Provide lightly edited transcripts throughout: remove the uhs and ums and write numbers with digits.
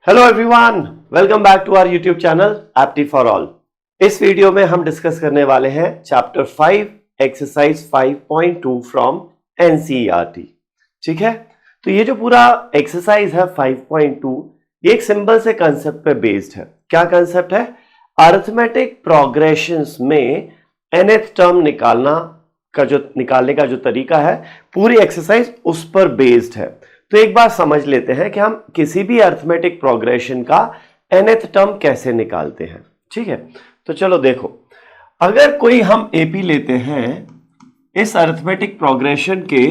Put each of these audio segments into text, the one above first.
Hello everyone, welcome back to our YouTube channel Apti for all. इस video में हम discuss करने वाले हैं चैप्टर 5 एक्सरसाइज 5.2 फ्रॉम एनसीईआरटी। ठीक है, तो ये जो पूरा एक्सरसाइज है 5.2 ये एक सिंपल से कंसेप्ट पे बेस्ड है। क्या कंसेप्ट है? अरिथमेटिक प्रोग्रेशंस में nth टर्म निकालने का जो तरीका है, पूरी एक्सरसाइज उस पर बेस्ड है। तो एक बार समझ लेते हैं कि हम किसी भी अरिथमेटिक प्रोग्रेशन का nth टर्म कैसे निकालते हैं। ठीक है, तो चलो देखो, अगर कोई हम एपी लेते हैं, इस अरिथमेटिक प्रोग्रेशन के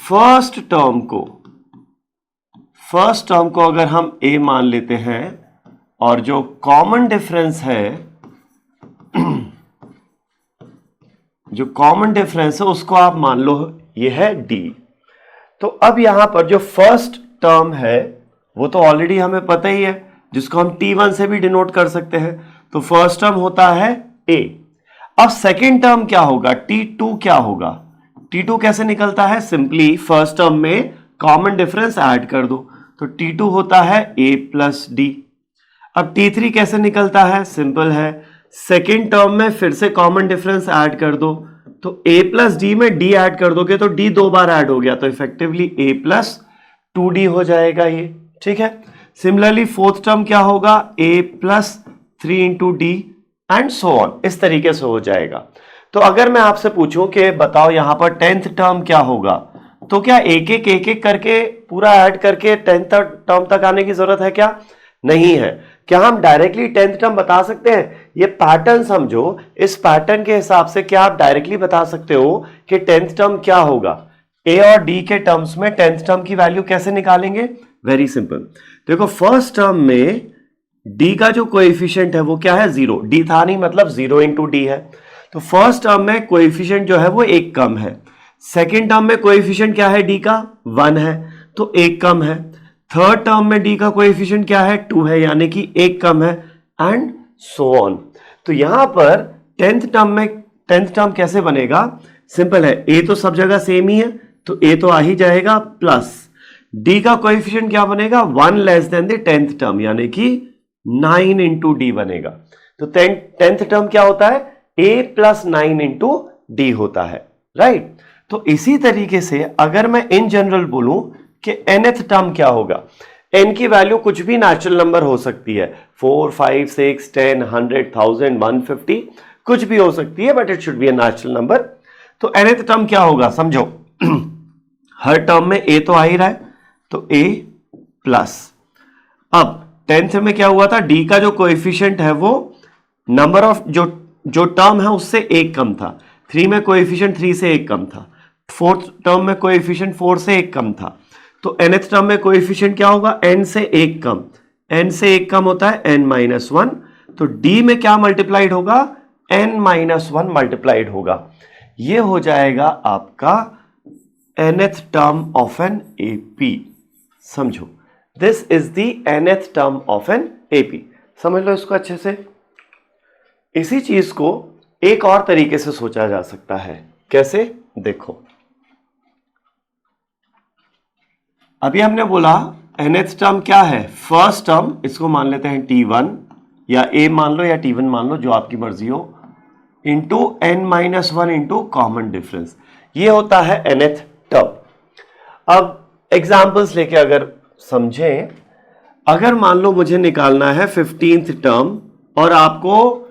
फर्स्ट टर्म को अगर हम ए मान लेते हैं और जो कॉमन डिफरेंस है उसको आप मान लो ये है डी। तो अब यहां पर जो फर्स्ट टर्म है वो तो ऑलरेडी हमें पता ही है, जिसको हम T1 से भी डिनोट कर सकते हैं। तो फर्स्ट टर्म होता है A। अब सेकेंड टर्म क्या होगा? T2 क्या होगा? T2 कैसे निकलता है? सिंपली फर्स्ट टर्म में कॉमन डिफरेंस ऐड कर दो, तो T2 होता है A प्लस डी। अब T3 कैसे निकलता है? सिंपल है, सेकेंड टर्म में फिर से कॉमन डिफरेंस ऐड कर दो, तो a प्लस डी में d ऐड कर दोगे तो d दो बार ऐड हो गया, तो इफेक्टिवली a प्लस 2d हो जाएगा ये। ठीक है, सिमिलरली फोर्थ टर्म क्या होगा? a plus 3 into D and so on, इस तरीके से हो जाएगा। तो अगर मैं आपसे पूछूं कि बताओ यहां पर 10th टर्म क्या होगा, तो क्या एक एक करके पूरा ऐड करके 10th टर्म तक आने की जरूरत है क्या? नहीं है। क्या हम डायरेक्टली 10th टर्म बता सकते हैं? ये पैटर्न समझो, इस पैटर्न के हिसाब से क्या आप डायरेक्टली बता सकते हो कि 10th टर्म क्या होगा? ए और डी के टर्म्स में 10th टर्म की वैल्यू कैसे निकालेंगे? Very simple. देखो, फर्स्ट टर्म में डी का जो कोएफिशिएंट है वो क्या है? 0। डी था नहीं, मतलब 0 इंटू डी है। तो फर्स्ट टर्म में कोएफिशिएंट जो है वो एक कम है। सेकेंड टर्म में कोएफिशिएंट क्या है? डी का 1 है, तो एक कम है। थर्ड टर्म में डी का कोएफिशिएंट क्या है? 2 है, यानी कि एक कम है, एंड सो ऑन। तो यहां पर 10th टर्म कैसे बनेगा? सिंपल है, ए तो सब जगह सेम ही है, तो ए तो आ ही जाएगा, प्लस डी का कोएफिशिएंट क्या बनेगा? 1 less than the 10th term, यानी कि 9 इंटू डी बनेगा। तो 10th टर्म क्या होता है? ए प्लस 9 इंटू डी होता है, राइट। तो इसी तरीके से अगर मैं इन जनरल बोलूं कि nth टर्म क्या होगा, n की वैल्यू कुछ भी नेचुरल नंबर हो सकती है, 4, 5, 6, 10, 100, 1000, 150, कुछ भी हो सकती है, but it should be a natural number. तो nth टर्म क्या होगा समझो। हर टर्म में a तो आ ही रहा है, तो a प्लस, अब 10th में क्या हुआ था? d का जो कोएफिशिएंट है वो नंबर ऑफ जो टर्म है उससे एक कम था। 3 में कोएफिशिएंट 3 से एक कम था। फोर्थ टर्म में कोएफिशिएंट 4 से एक कम था। तो nth टर्म में कोएफिशिएंट क्या होगा? n से एक कम। n से एक कम होता है n-1, तो d में क्या मल्टीप्लाइड होगा? n-1 मल्टीप्लाइड होगा। ये हो जाएगा आपका nth term of an AP. समझो, this is the nth term of an AP. समझ लो इसको अच्छे से। इसी चीज को एक और तरीके से सोचा जा सकता है। कैसे? देखो, अभी हमने बोला nth टर्म क्या है? फर्स्ट टर्म, इसको मान लेते हैं T1 या A मान लो या T1 मान लो, जो आपकी मर्जी हो, into n-1 into common difference, ये होता है nth टर्म। अब एग्जाम्पल्स लेके अगर समझें, अगर मान लो मुझे निकालना है 15th टर्म और आपको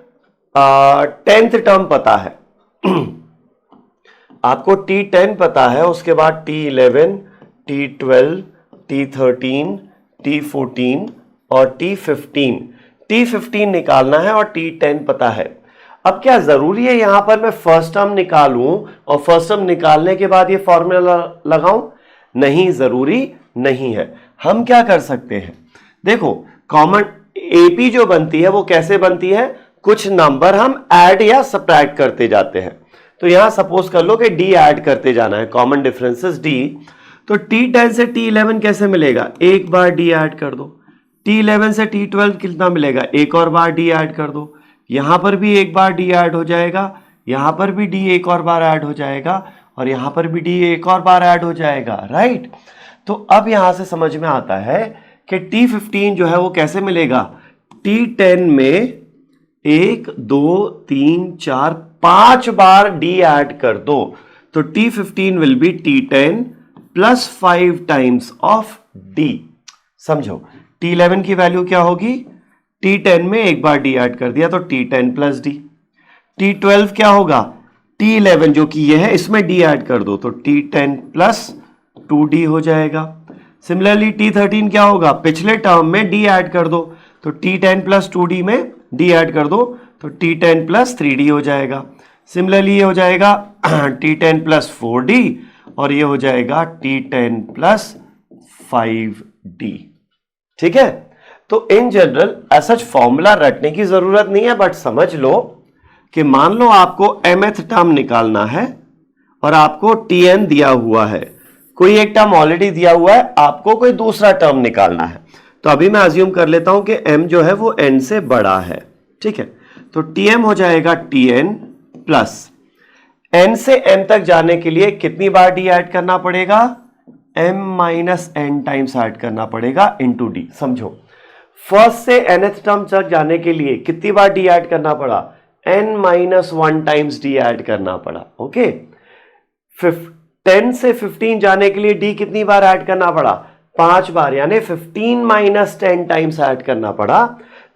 10th टर्म पता है। आपको T10 पता है, उसके बाद T11, T12, T13, T14 और T15 निकालना है और T10 पता है। अब क्या जरूरी है यहां पर मैं फर्स्ट टर्म निकालूं और फर्स्ट टर्म निकालने के बाद ये फॉर्मूला लगाऊं? नहीं, जरूरी नहीं है। हम क्या कर सकते हैं? देखो, कॉमन एपी जो बनती है वो कैसे बनती है? कुछ नंबर हम ऐड या सब्ट्रैक्ट करते जाते हैं। तो यहां सपोज कर लो कि डी ऐड करते जाना है, कॉमन डिफरेंसेस डी। तो T10 से T11 कैसे मिलेगा? एक बार डी ऐड कर दो। T11 से T12 कितना मिलेगा? एक और बार डी ऐड कर दो। यहां पर भी एक बार डी ऐड हो जाएगा, यहां पर भी डी एक और बार ऐड हो जाएगा, और यहां पर भी डी एक और बार ऐड हो जाएगा, राइट। तो अब यहां से समझ में आता है कि T15 जो है वो कैसे मिलेगा, T10 में 1 2 3 4 5 बार D ऐड कर दो, तो T15 will be T10 plus 5 times of D। समझो T11 की वैल्यू क्या होगी, T10 में एक बार D ऐड कर दिया तो T10 प्लस D। T12 क्या होगा, T11 जो कि ये है इसमें D ऐड कर दो तो T10 प्लस 2D हो जाएगा। सिमिलरली T13 क्या होगा, पिछले टर्म में D ऐड कर दो तो T10 प्लस 2D में D ऐड कर दो तो T10 प्लस 3D हो जाएगा। सिमिलरली ये हो जाएगा T10 प्लस 4D और ये हो जाएगा T10 प्लस 5D। ठीक है, तो इन जनरल ऐसा फॉर्मूला रटने की जरूरत नहीं है, बट समझ लो कि मान लो आपको mth टर्म निकालना है और आपको Tn दिया हुआ है, कोई एक टर्म ऑलरेडी दिया हुआ है, आपको कोई दूसरा टर्म निकालना है। तो अभी मैं अज्यूम कर लेता हूं कि m जो है वो n से बड़ा है। ठीक है, तो Tm हो जाएगा Tn प्लस n से n तक जाने के लिए कितनी बार d ऐड करना पड़ेगा, m minus n times add करना पड़ेगा इनटू d। समझो फर्स्ट से nth टर्म तक जाने के लिए कितनी बार d ऐड करना पड़ा, n minus 1 times d add करना पड़ा। ओके, 10 से 15 जाने के लिए d कितनी बार ऐड करना पड़ा, 5 बार, यानी 15 माइनस 10 टाइम्स ऐड करना पड़ा।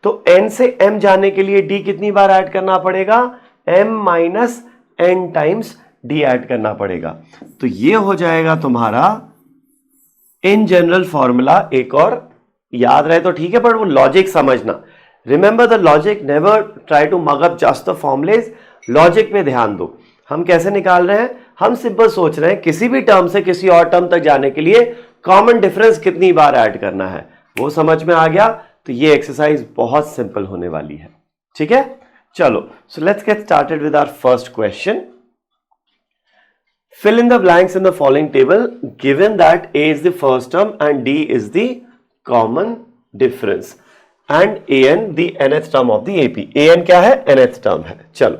तो n से m जाने के लिए d कितनी बार ऐड करना पड़ेगा, m minus n times d add करना पड़ेगा। तो ये हो जाएगा तुम्हारा इन जनरल फॉर्मूला। एक और याद रहे तो ठीक है, पर वो लॉजिक समझना, remember the logic, never try to mug up just the formulas. Logic पे ध्यान दो। हम कैसे निकाल रहे हैं, हम सिंपल सोच रहे हैं किसी भी टर्म से किसी और टर्म तक जाने के लिए कॉमन डिफरेंस कितनी बार ऐड करना है, वो समझ में आ गया। तो ये एक्सरसाइज बहुत सिंपल होने वाली है। ठीक है, चलो, so let's get started with our first question. Fill in the blanks in the following table given that A is the first term and D is the common difference and AN the nth term of the AP। AN क्या है, nth term है। चलो,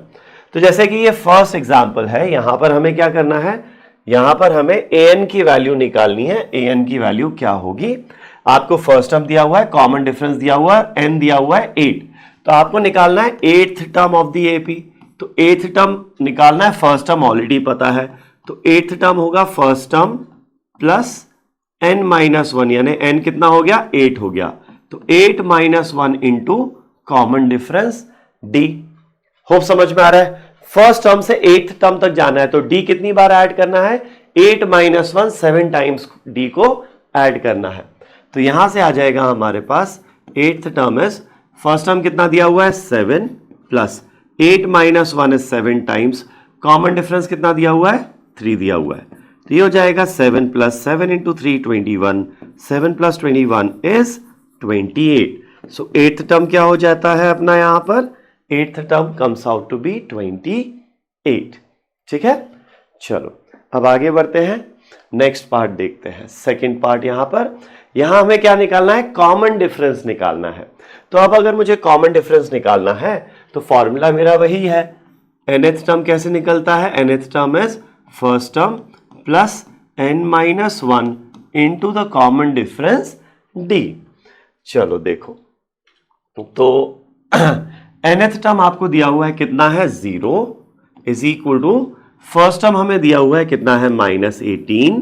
तो जैसे कि ये first example है, यहां पर हमें क्या करना है, यहां पर हमें AN की वैल्यू निकालनी है। AN की वैल्यू क्या होगी, आपको फर्स्ट टर्म दिया हुआ है, कॉमन डिफरेंस दिया हुआ है, n दिया हुआ है 8, तो आपको निकालना है 8th term of the AP। तो 8th टर्म निकालना है, फर्स्ट टर्म ऑलरेडी पता है, तो 8th टर्म होगा first term plus n minus 1, यानी n कितना हो गया, 8 हो गया, तो 8 minus 1 into common difference d। Hope समझ में आ रहा है। फर्स्ट टर्म से 8th टर्म तक जाना है तो d कितनी बार ऐड करना है, 8 माइनस 1 7 टाइम्स d को ऐड करना है। तो यहां से आ जाएगा हमारे पास 8th term is, first term कितना दिया हुआ है 7 plus 8 minus 1 is 7 times, common difference कितना दिया हुआ है, 3 दिया हुआ है। तो ये हो जाएगा 7 plus 7 into 3 21, 7 plus 21 is 28। So 8th term क्या हो जाता है अपना, यहां पर 8th term comes out to be 28। ठीक है, चलो अब आगे बढ़ते हैं, नेक्स्ट पार्ट देखते हैं। सेकंड पार्ट, यहां हमें क्या निकालना है, कॉमन डिफरेंस निकालना है। तो अब अगर मुझे कॉमन डिफरेंस निकालना है तो फॉर्मूला मेरा वही है, nth टर्म कैसे निकलता है, nth term is first term plus n minus 1 into the common difference d। चलो देखो, तो nth टर्म आपको दिया हुआ है कितना है, 0 is equal to, first term हमें दिया हुआ है कितना है, माइनस 18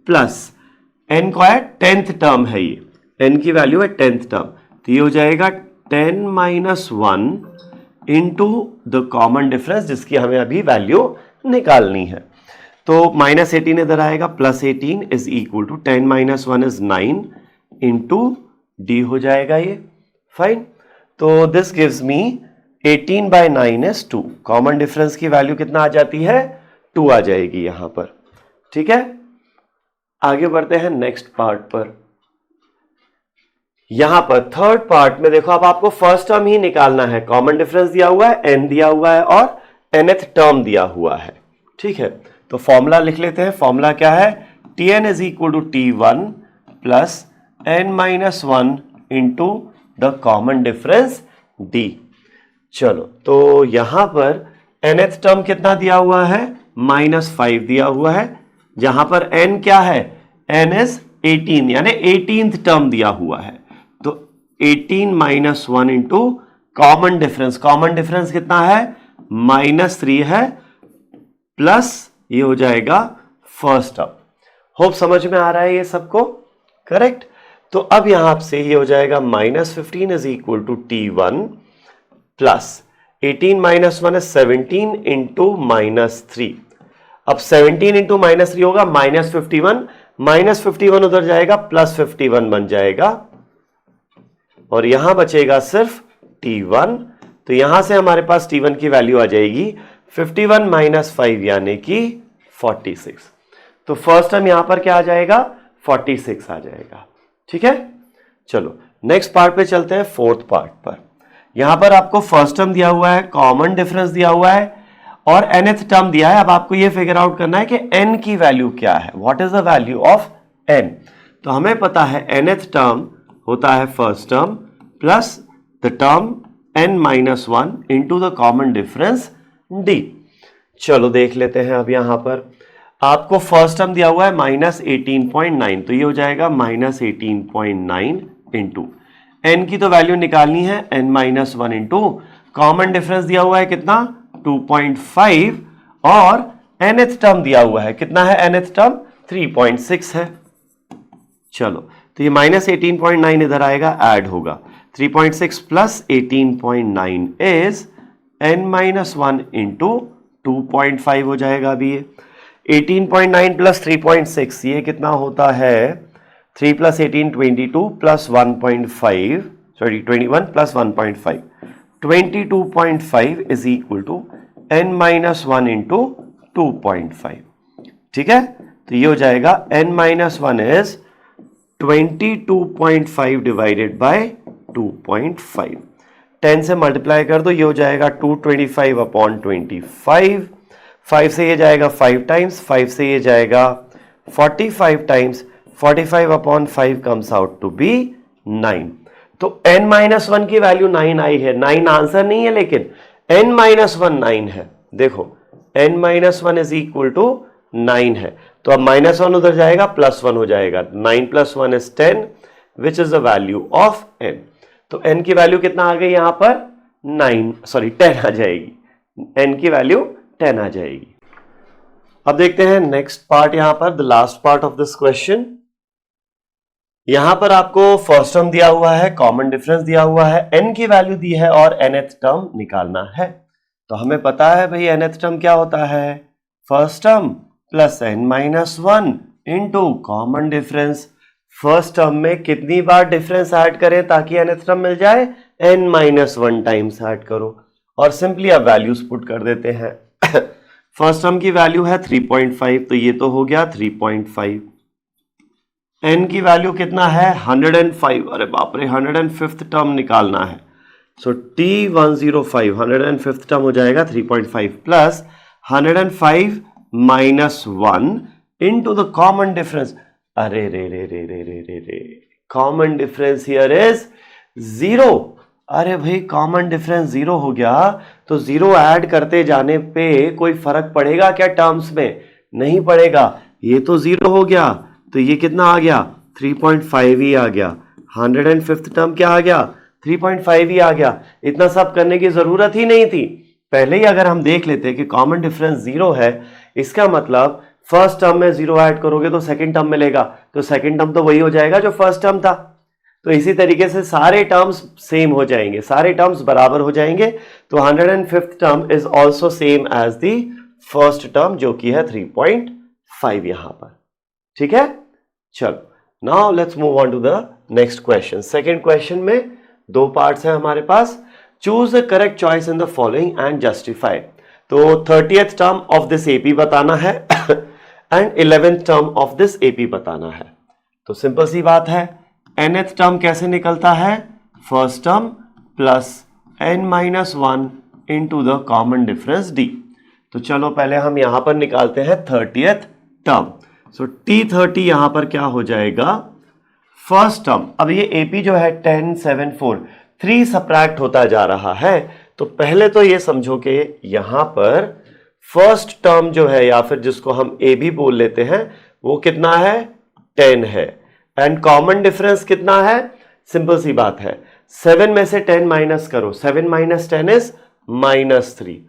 प्लस n को है 10th टर्म है, ये n की वैल्यू है 10th टर्म, तो ये हो जाएगा 10 minus 1 into the common difference जिसकी हमें अभी वैल्यू निकालनी है। तो माइनस 18 इधर आएगा, plus 18 is equal to 10 minus 1 is 9 into D हो जाएगा ये, फाइन। तो this gives me 18 by 9 is 2, common difference की वैल्यू कितना आ जाती है, 2 आ जाएगी यहां पर। ठीक है, आगे बढ़ते हैं नेक्स्ट पार्ट पर। यहां पर थर्ड पार्ट में देखो, अब आपको फर्स्ट टर्म ही निकालना है, कॉमन डिफरेंस दिया हुआ है, n दिया हुआ है और nth टर्म दिया हुआ है। ठीक है, तो फॉर्मूला लिख लेते हैं। फॉर्मूला क्या है, Tn is equal to T1 plus n minus 1 into the common difference D। चलो, तो यहां पर nth टर्म कितना दिया हुआ है, -5 दिया हुआ है, जहां पर n क्या है, n इज 18 यानी 18th टर्म दिया हुआ है, तो 18 minus 1 into common difference, common difference कितना है -3 है, प्लस ये हो जाएगा फर्स्ट टर्म। होप समझ में आ रहा है ये सबको, करेक्ट। तो अब यहां से ये हो जाएगा -15 is equal to T1 plus 18 minus 1 है 17 इंटू -3। अब 17 इंटू -3 होगा -51, -51 उधर जाएगा +51 बन जाएगा, और यहां बचेगा सिर्फ T1। तो यहां से हमारे पास T1 की वैल्यू आ जाएगी 51 माइनस 5 यानी कि 46। तो फर्स्ट टर्म यहां पर क्या आ जाएगा 46 आ जाएगा, ठीक है। चलो नेक्स्ट पार्ट पे चलते हैं, फोर्थ पार्ट पर। यहां पर आपको फर्स्ट टर्म दिया हुआ है, कॉमन डिफरेंस दिया हुआ है और nth टर्म दिया है। अब आपको यह फिगर आउट करना है कि n की वैल्यू क्या है, what is the value of n। तो हमें पता है nth टर्म होता है first term plus the term n minus 1 into the common difference d। चलो देख लेते हैं। अब यहां पर आपको फर्स्ट टर्म दिया हुआ है -18.9, तो ये हो जाएगा -18.9 इंटू n की तो वैल्यू निकालनी है n minus 1 into common difference दिया हुआ है कितना 2.5 और nth टर्म दिया हुआ है कितना है, nth टर्म 3.6 है। चलो तो ये -18.9 इधर आएगा, ऐड होगा 3.6 plus 18.9 is n minus 1 into 2.5 हो जाएगा। अभी ये 18.9 प्लस 3.6 ये कितना होता है 3 plus 18 22 plus 1.5 sorry 21 plus 1.5 22.5 is equal to n minus 1 into 2.5, ठीक है। तो ये हो जाएगा n minus 1 is 22.5 divided by 2.5, 10 से मल्टीप्लाई कर दो, ये हो जाएगा 225 अपॉन 25, 5 से ये जाएगा 5 टाइम्स, 5 से ये जाएगा 45 times, 45 upon 5 comes out to be 9। तो n माइनस 1 की वैल्यू 9 आई है, 9 आंसर नहीं है लेकिन n माइनस 1 9 है। देखो n minus 1 is equal to 9 है, तो अब -1 उधर जाएगा +1 हो जाएगा, 9 plus 1 is 10 which is the value of n। तो n की वैल्यू कितना आ गई यहां पर 10 आ जाएगी, n की वैल्यू 10 आ जाएगी। अब देखते हैं नेक्स्ट पार्ट, यहां पर the last part of this question. यहां पर आपको फर्स्ट टर्म दिया हुआ है, कॉमन डिफरेंस दिया हुआ है, n की वैल्यू दी है और nth टर्म निकालना है। तो हमें पता है भाई nth टर्म क्या होता है, first term plus n minus 1 into common difference. First term में कितनी बार डिफरेंस ऐड करें ताकि nth टर्म मिल जाए, n माइनस 1 टाइम्स ऐड करो और सिंपली अब वैल्यूज पुट कर देते हैं। फर्स्ट टर्म की वैल्यू है 3.5, तो ये तो हो गया 3.5। n की वैल्यू कितना है 105, अरे बाप रे 105th टर्म निकालना है, सो T105 105th टर्म हो जाएगा 3.5 plus 105 minus 1 into the common difference. अरे रे रे रे रे रे रे रे कॉमन डिफरेंस हियर इज 0। अरे भाई कॉमन डिफरेंस 0 हो गया, तो 0 ऐड करते जाने पे कोई फर्क पड़ेगा क्या टर्म्स में, नहीं पड़ेगा। ये तो 0 हो गया, तो ये कितना आ गया 3.5 ही आ गया, 105th टर्म क्या आ गया 3.5 ही आ गया। इतना सब करने की जरूरत ही नहीं थी, पहले ही अगर हम देख लेते कि कॉमन डिफरेंस 0 है, इसका मतलब फर्स्ट टर्म में 0 ऐड करोगे तो सेकंड टर्म मिलेगा, तो सेकंड टर्म तो वही हो जाएगा जो फर्स्ट टर्म था। तो इसी तरीके से सारे टर्म्स सेम हो जाएंगे, सारे टर्म्स बराबर हो जाएंगे। तो 105th term is also same as the first term जो कि है 3.5 यहां पर, ठीक है। चलो now let's move on to the next question. Second question में दो पार्ट्स हैं हमारे पास। Choose the correct choice in the following and justify. तो 30th term of this AP बताना है and 11th term of this AP बताना है। तो सिंपल सी बात है, nth टर्म कैसे निकलता है, first term plus n minus 1 into the common difference d। तो चलो पहले हम यहां पर निकालते हैं 30th टर्म। सो T30 यहां पर क्या हो जाएगा फर्स्ट टर्म। अब ये AP जो है 10 7 4 3 सब्ट्रैक्ट होता जा रहा है, तो पहले तो ये समझो कि यहां पर फर्स्ट टर्म जो है या फिर जिसको हम AB बोल लेते हैं वो कितना है 10 है, एंड कॉमन डिफरेंस कितना है, सिंपल सी बात है, 7 में से 10 माइनस करो, 7 minus 10 is -3,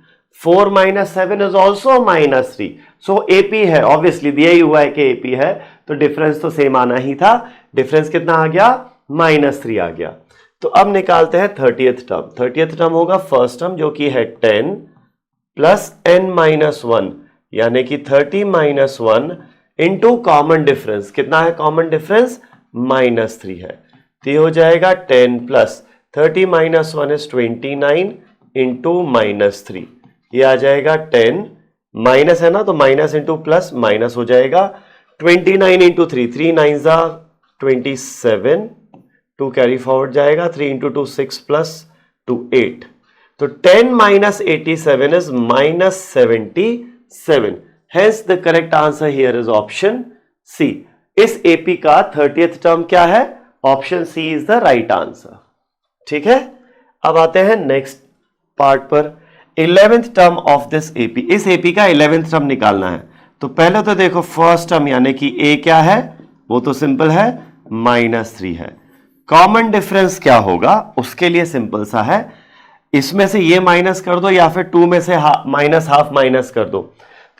4 minus 7 is also -3, so AP है, ऑब्वियसली दिया ही हुआ है कि एपी है, तो डिफरेंस तो सेम आना ही था, डिफरेंस कितना आ गया, -3 आ गया। तो अब निकालते हैं 30th टर्म। 30th टर्म होगा फर्स्ट टर्म जो कि है 10 प्लस n-1 यानी कि 30 - 1 इंटू कॉमन डिफरेंस, कितना है कॉमन डिफरेंस, -3 है, तो ये हो जाएगा 10 प्लस 30 - 1 इज 29 इंटू -3, ये आ जाएगा 10, माइनस है ना तो माइनस इंटू प्लस माइनस हो जाएगा, 29 इंटू 3, 3 9 जा 27, 2 कैरी फॉरवर्ड जाएगा, 3 इंटू 2 6 प्लस 2 8, तो 10 minus 87 is -77, hence the correct answer here is option C. इस एपी का 30th टर्म क्या है, option C is the right answer. ठीक है, अब आते हैं नेक्स्ट पार्ट पर, 11th term of this AP. इस एपी का 11th टर्म निकालना है, तो पहले तो देखो फर्स्ट टर्म यानी कि ए क्या है, वो तो सिंपल है -3 है, कॉमन डिफरेंस क्या होगा उसके लिए सिंपल सा है, इसमें से ये माइनस कर दो या फिर 2 में से -1/2 माइनस कर दो,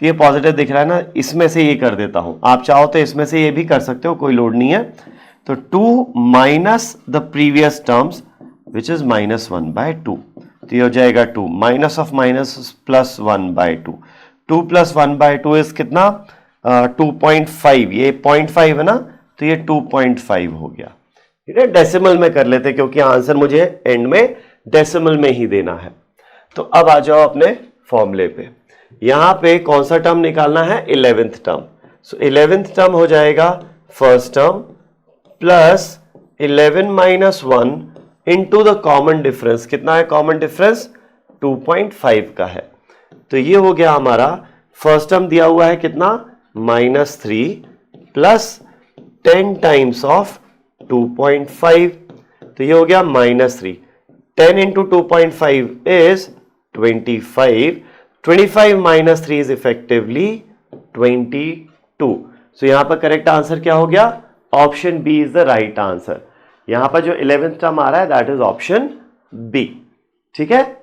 तो ये पॉजिटिव दिख रहा है ना, इसमें से ये कर देता हूं, आप चाहो तो इसमें से ये भी कर सकते हो, कोई लोड नहीं है, तो 2 minus the previous terms which is -1/2, तो ये हो जाएगा 2 minus of minus plus 1/2, 2 plus 1/2 is कितना 2.5, ये 0.5 है ना, तो ये 2.5 हो गया। ठीक है, डेसिमल में कर लेते क्योंकि आंसर मुझे एंड में डेसिमल में ही देना है। तो अब आ जाओ अपने फॉर्मूले पे, यहां पे कौन सा टर्म निकालना है, 11th टर्म, सो 11th टर्म हो जाएगा first term plus 11 - 1 into the common difference, कितना है कॉमन डिफरेंस 2.5 का है, तो ये हो गया हमारा फर्स्ट टर्म दिया हुआ है कितना -3 प्लस 10 टाइम्स ऑफ 2.5, तो ये हो गया -3, 10 into 2.5 is 25, 25 - 3 is effectively 22, so यहां पर करेक्ट आंसर क्या हो गया, option B is the right answer. यहां पर जो 11th टर्म आ रहा है दैट इज ऑप्शन बी। ठीक है,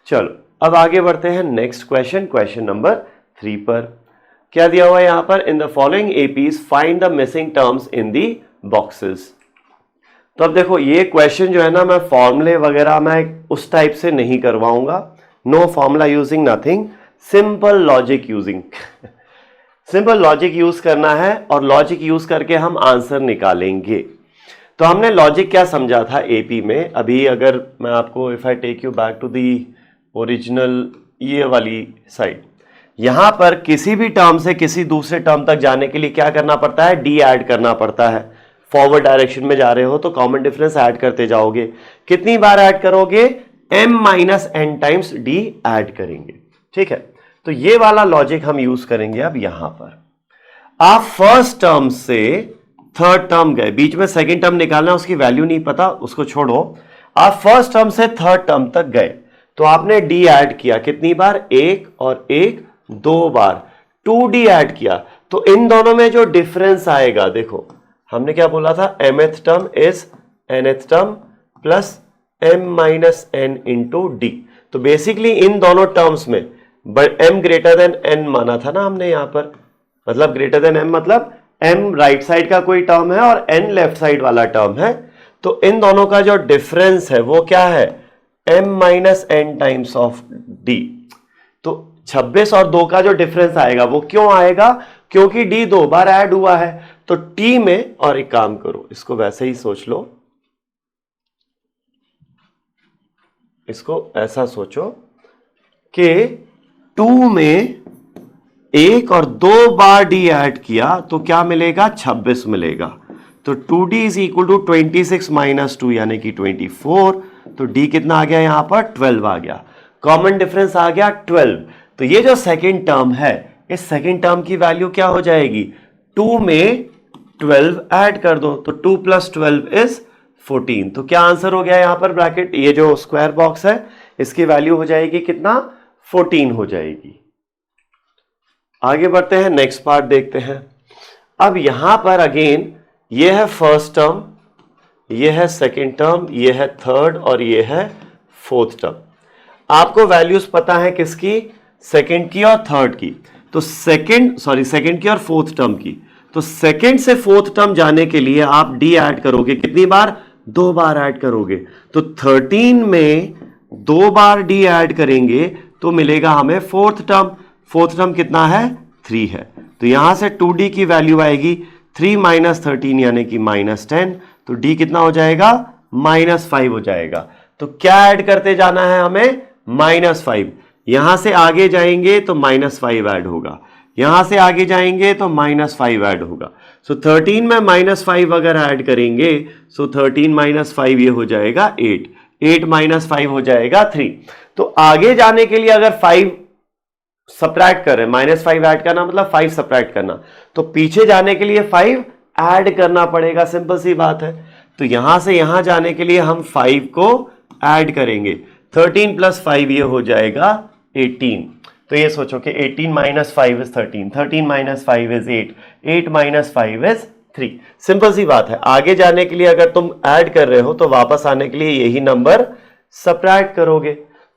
चलो अब आगे बढ़ते हैं नेक्स्ट क्वेश्चन, क्वेश्चन नंबर 3 पर। क्या दिया हुआ है यहां पर, इन the following APs find the missing terms in the boxes. तो अब देखो ये क्वेश्चन जो है ना, मैं फॉर्मूले वगैरह मैं उस टाइप से नहीं करवाऊंगा, no formula using nothing, simple logic using simple logic use करना है और लॉजिक यूज करके हम आंसर निकालेंगे। तो हमने लॉजिक क्या समझा था एपी में, अभी अगर मैं आपको if I take you back to the original ये वाली साइड, यहां पर किसी भी टर्म से किसी दूसरे टर्म तक जाने के लिए क्या करना पड़ता है, डी ऐड करना पड़ता है। फॉरवर्ड डायरेक्शन में जा रहे हो तो कॉमन डिफरेंस ऐड करते जाओगे, कितनी बार ऐड करोगे, m - n times D add करेंगे। ठीक है, तो ये वाला लॉजिक हम यूज करेंगे। अब यहां पर आप फर्स्ट टर्म से थर्ड टर्म गए, बीच में सेकंड टर्म निकालना, उसकी वैल्यू नहीं पता, उसको छोड़ो, आप फर्स्ट टर्म से थर्ड टर्म तक गए तो आपने डी ऐड किया, कितनी बार, एक और एक 2 बार, 2d ऐड किया, तो इन दोनों में जो डिफरेंस आएगा, देखो हमने क्या बोला था, mth term is nth term plus m - n into D, तो बेसिकली इन दोनों टर्म्स में m ग्रेटर देन n माना था ना हमने यहां पर, मतलब ग्रेटर देन m मतलब m राइट साइड का कोई टर्म है और n लेफ्ट साइड वाला टर्म है, तो इन दोनों का जो डिफरेंस है वो क्या है, m - n times of d, तो 26 और 2 का जो डिफरेंस आएगा वो क्यों आएगा, क्योंकि d 2 बार ऐड हुआ है, तो t में, और एक काम करो इसको वैसे ही सोच लो, इसको ऐसा सोचो कि 2 में 1 और 2 बार d ऐड किया तो क्या मिलेगा, 26 मिलेगा, तो 2d इज इक्वल टू 26 - 2 यानी कि 24, तो d कितना आ गया यहां पर, 12 आ गया, कॉमन डिफरेंस आ गया 12, तो ये जो सेकंड टर्म है, इस सेकंड टर्म की वैल्यू क्या हो जाएगी, 2 में 12 ऐड कर दो, तो 2 + 12 इज 14, तो क्या आंसर हो गया यहां पर, ब्रैकेट ये जो स्क्वायर बॉक्स है इसकी वैल्यू हो जाएगी कितना, 14 हो जाएगी। आगे बढ़ते हैं, नेक्स्ट पार्ट देखते हैं। अब यहां पर अगेन ये है फर्स्ट टर्म, ये है सेकेंड टर्म, ये है थर्ड और ये है फोर्थ टर्म। आपको वैल्यूज पता है किसकी, सेकेंड की और थर्ड की। तो सेकेंड की और फोर्थ टर्म की। तो सेकेंड से फोर्थ टर्म जाने के लिए आप डी ऐड करोगे, कितनी बार, 2 बार ऐड करोगे। तो 13 में 2 बार डी ऐड करेंगे तो मिलेगा हमें फोर्थ टर्म। फोर्थ टर्म कितना है, 3 है। तो यहां से 2d की वैल्यू आएगी 3 माइनस 13 यानी कि -10। तो d कितना हो जाएगा, -5 हो जाएगा। तो क्या ऐड करते जाना है हमें, -5। यहां से आगे जाएंगे तो -5 ऐड होगा, यहां से आगे जाएंगे तो -5 ऐड होगा। सो 13 में -5 अगर ऐड करेंगे, सो 13 - 5 ये हो जाएगा 8, 8 - 5 हो जाएगा 3। तो आगे जाने के लिए अगर 5 सब्ट्रैक्ट कर रहे हैं, -5 ऐड करना मतलब 5 सब्ट्रैक्ट करना, तो पीछे जाने के लिए 5 ऐड करना पड़ेगा, सिंपल सी बात है। तो यहां से यहां जाने के लिए हम 5 को ऐड करेंगे, 13 + 5 ये हो जाएगा 18। तो ये सोचो कि 18 - 5 इज 13, 13 - 5 इज 8, 8 - 5 इज 3। सिंपल सी बात है। आगे जाने के लिए अगर तुम ऐड कर रहे हो तो वापस आने के लिए यही नंबर सब्ट्रैक्ट करोगे।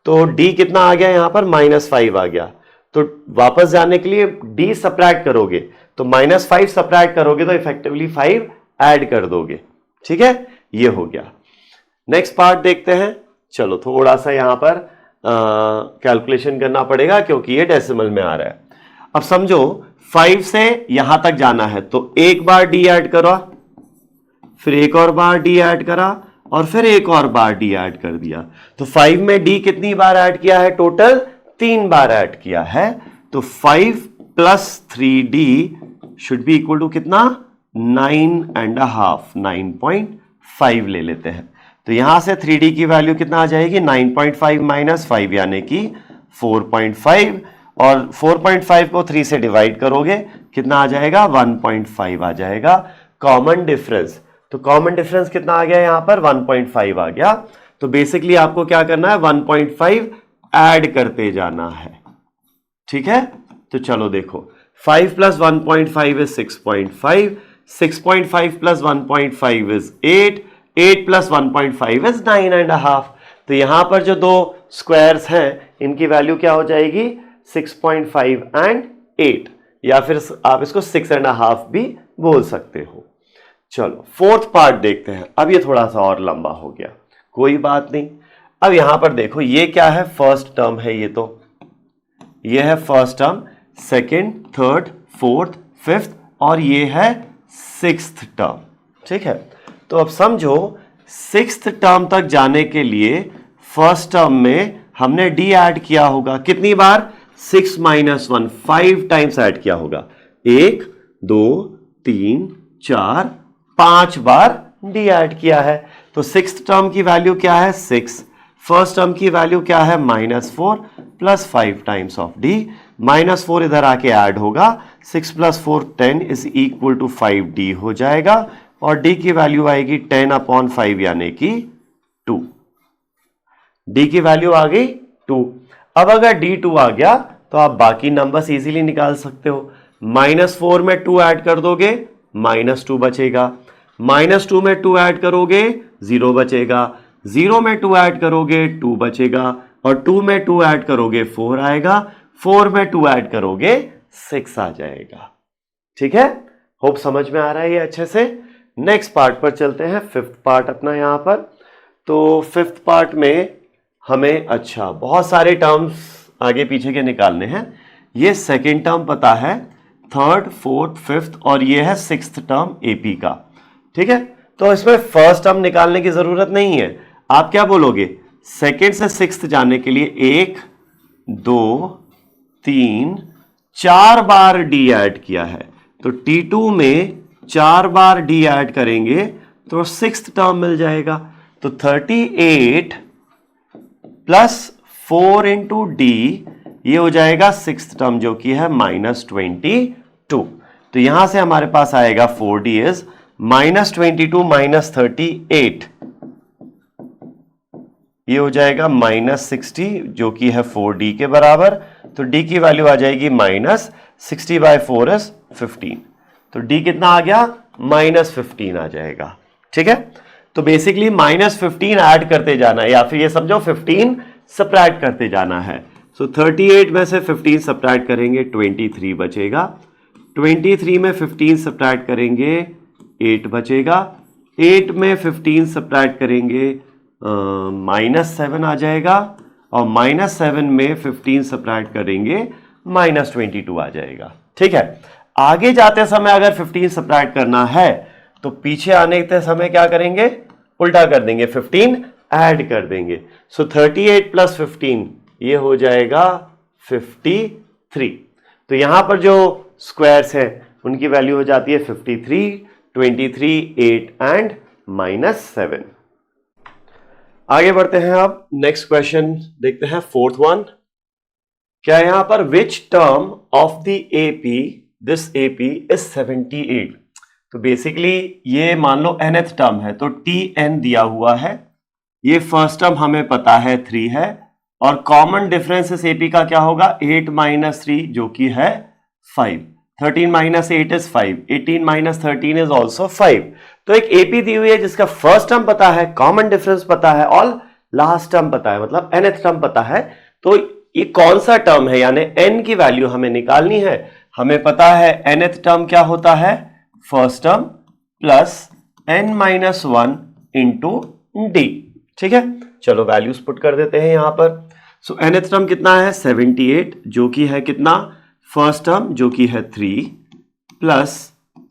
तो d कितना आ गया यहां पर, -5 आ गया। तो वापस जाने के लिए d सब्ट्रैक्ट करोगे, तो -5 सब्ट्रैक्ट करोगे तो इफेक्टिवली 5 ऐड कर दोगे। ठीक है, ये हो गया। नेक्स्ट पार्ट देखते हैं। चलो थोड़ा सा यहां पर कैलकुलेशन करना पड़ेगा क्योंकि ये डेसिमल में आ रहा है। अब समझो 5 से यहां तक जाना है, तो एक बार डी ऐड करा, फिर एक और बार डी ऐड करा और फिर एक और बार डी ऐड कर दिया। तो 5 में डी कितनी बार ऐड किया है, टोटल 3 बार ऐड किया है। तो 5 + 3d should be equal to कितना, 9.5, 9.5 ले लेते हैं। तो यहां से 3d की वैल्यू कितना आ जाएगी, 9.5 - 5 यानी कि 4.5, और 4.5 को 3 से डिवाइड करोगे कितना आ जाएगा, 1.5 आ जाएगा। कॉमन डिफरेंस, तो कॉमन डिफरेंस कितना आ गया यहां पर, 1.5 आ गया। तो बेसिकली आपको क्या करना है, 1.5 ऐड करते जाना है। ठीक है, तो चलो देखो, 5 + 1.5 इज 6.5, 6.5 + 1.5 इज 8, 8 + 1.5 इज 9.5। तो यहां पर जो दो स्क्वायर्स हैं इनकी वैल्यू क्या हो जाएगी, 6.5 एंड 8, या फिर आप इसको 6.5 भी बोल सकते हो। चलो फोर्थ पार्ट देखते हैं। अब ये थोड़ा सा और लंबा हो गया, कोई बात नहीं। अब यहां पर देखो ये क्या है, फर्स्ट टर्म है, ये है first term, second, third, fourth, fifth और ये है सिक्स्थ टर्म। ठीक है, तो अब समझो सिक्स्थ टर्म तक जाने के लिए फर्स्ट टर्म में हमने डी ऐड किया होगा, कितनी बार, 6 - 1, 5 टाइम्स ऐड किया होगा। 1 2 3 4 5 बार डी ऐड किया है। तो सिक्स्थ टर्म की वैल्यू क्या है, 6। फर्स्ट टर्म की वैल्यू क्या है, -4 + 5 टाइम्स ऑफ डी। -4 इधर आके ऐड होगा, 6 + 4 10 इज इक्वल टू 5d हो जाएगा, और d की वैल्यू आएगी 10/5 यानी कि 2। d की वैल्यू आ गई 2। अब अगर d 2 आ गया तो आप बाकी नंबर्स इजीली निकाल सकते हो। -4 में 2 ऐड कर दोगे, -2 बचेगा। -2 में 2 ऐड करोगे, 0 बचेगा। 0 में 2 ऐड करोगे, 2 बचेगा। और 2 में 2 ऐड करोगे, 4 आएगा। 4 में 2 ऐड करोगे, 6 आ जाएगा। ठीक है, होप समझ में आ रहा है ये अच्छे से। नेक्स्ट पार्ट पर चलते हैं, फिफ्थ पार्ट अपना यहां पर। तो फिफ्थ पार्ट में हमें अच्छा बहुत सारे टर्म्स आगे पीछे के निकालने हैं। ये सेकेंड टर्म पता है, थर्ड, फोर्थ, फिफ्थ और ये है सिक्स्थ टर्म एपी का। ठीक है, तो इसमें फर्स्ट टर्म निकालने की जरूरत नहीं है। आप क्या बोलोगे, सेकेंड से सिक्स्थ जाने के लिए 1 2 3 4 बार डी ऐड किया है, तो T2 में 4 बार डी ऐड करेंगे तो सिक्स्थ टर्म मिल जाएगा। तो 38 + 4 × d ये हो जाएगा सिक्स्थ टर्म जो कि है -22। तो यहां से हमारे पास आएगा 4d इज -22 - 38, ये हो जाएगा -60 जो कि है 4d के बराबर। तो d की वैल्यू आ जाएगी -60/4 इज 15। तो d कितना आ गया, -15 आ जाएगा। ठीक है, तो बेसिकली -15 ऐड करते जाना है, या फिर ये समझो 15 सब्ट्रैक्ट करते जाना है। सो 38 में से 15 सब्ट्रैक्ट करेंगे 23 बचेगा, 23 में 15 सब्ट्रैक्ट करेंगे 8 बचेगा, 8 में 15 सब्ट्रैक्ट करेंगे -7 आ जाएगा, और -7 में 15 सब्ट्रैक्ट करेंगे -22 आ जाएगा। ठीक है, आगे जाते समय अगर 15 सब्ट्रैक्ट करना है तो पीछे आने के समय क्या करेंगे, उल्टा कर देंगे, 15 ऐड कर देंगे। सो 38 + 15 ये हो जाएगा 53। तो यहां पर जो स्क्वायर्स हैं उनकी वैल्यू हो जाती है 53, 23, 8 एंड -7। आगे बढ़ते हैं, अब नेक्स्ट क्वेश्चन देखते हैं, 4th वन। क्या यहां पर which term of the AP this AP is 78। तो बेसिकली ये मान लो nth टर्म है, तो tn दिया हुआ है, ये फर्स्ट टर्म हमें पता है 3 है, और कॉमन डिफरेंस इस एपी का क्या होगा, 8 - 3 जो कि है 5, 13 - 8 इज 5, 18 - 13 इज ऑल्सो 5। तो एक एपी दी हुई है जिसका फर्स्ट टर्म पता है, कॉमन डिफरेंस पता है, और लास्ट टर्म पता है, मतलब nth टर्म पता है। तो ये कौन सा टर्म है, यानी n की वैल्यू हमें निकालनी है। हमें पता है nth टर्म क्या होता है, first term plus n - 1 into D. ठीक है, चलो वैल्यूज पुट कर देते हैं यहां पर। सो nth टर्म कितना है, 78, जो कि है कितना, फर्स्ट टर्म जो कि है 3, plus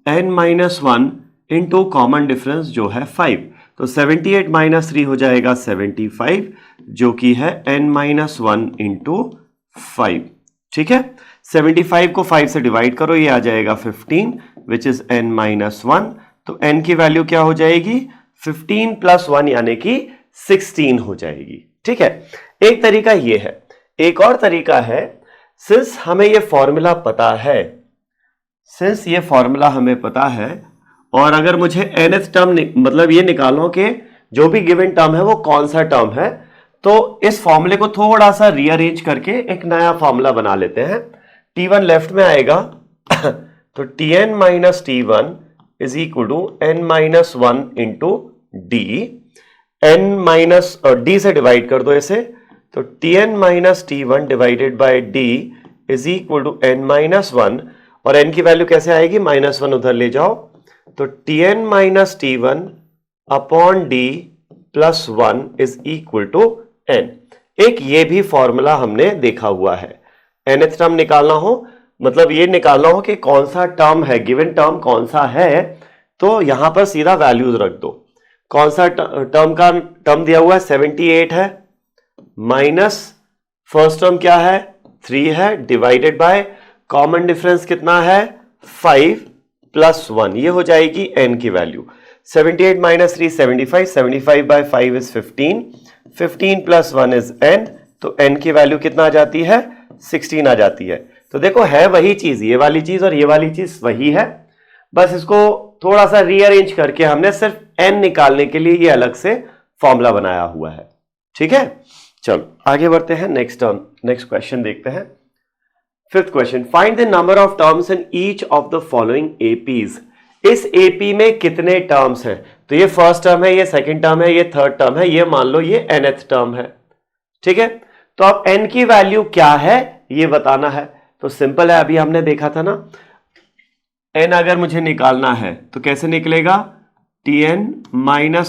n - 1 into common difference जो है 5। तो 78 - 3 हो जाएगा 75, जो कि है n - 1 इंटू 5। ठीक है, 75 को 5 से डिवाइड करो, ये आ जाएगा 15, विच इज n - 1। तो n की वैल्यू क्या हो जाएगी, 15 + 1 यानी कि 16 हो जाएगी। ठीक है, एक तरीका ये है। एक और तरीका है, सिंस हमें ये फॉर्मूला पता है, और अगर मुझे nth टर्म मतलब ये निकालो कि जो भी गिवन टर्म है वो कौन सा टर्म है, तो इस फॉर्मूले को थोड़ा सा रीअरेंज करके एक नया फॉर्मूला बना लेते हैं। t1 लेफ्ट में आएगा तो tn - t1 is equal to n - 1 into D, D से डिवाइड कर दो इसे, तो tn - t1 divided by d is equal to n - 1, और n की वैल्यू कैसे आएगी, -1 उधर ले जाओ, तो tn - t1 upon d plus 1 is equal to n। एक ये भी फॉर्मूला हमने देखा हुआ है। nth टर्म निकालना हो, मतलब ये निकालना हो कि कौन सा टर्म है, गिवन टर्म कौन सा है, तो यहां पर सीधा वैल्यूज रख दो। कौन सा टर्म दिया हुआ है, 78 है, माइनस फर्स्ट टर्म क्या है, 3 है, डिवाइडेड बाय कॉमन डिफरेंस कितना है, 5 प्लस 1, ये हो जाएगी n की value. 78 - 3 75, 75 by 5 is 15, 15 + 1 is n, तो n की वैल्यू कितना आ जाती है, 16 आ जाती है। तो देखो है वही चीज, ये वाली चीज और ये वाली चीज वही है, बस इसको थोड़ा सा रीअरेंज करके हमने सिर्फ n निकालने के लिए ये अलग से फॉर्मूला बनाया हुआ है। ठीक है, चलो आगे बढ़ते हैं, नेक्स्ट क्वेश्चन देखते हैं। 5th question, find the number of terms in each of the following APs. इस एपी में कितने टर्म्स हैं, तो ये फर्स्ट टर्म है, ये सेकंड टर्म है, ये थर्ड टर्म है, ये मान लो ये nth टर्म है। ठीक है, तो अब n की वैल्यू क्या है ये बताना है। तो सिंपल है, अभी हमने देखा था ना, n अगर मुझे निकालना है तो कैसे निकलेगा, tn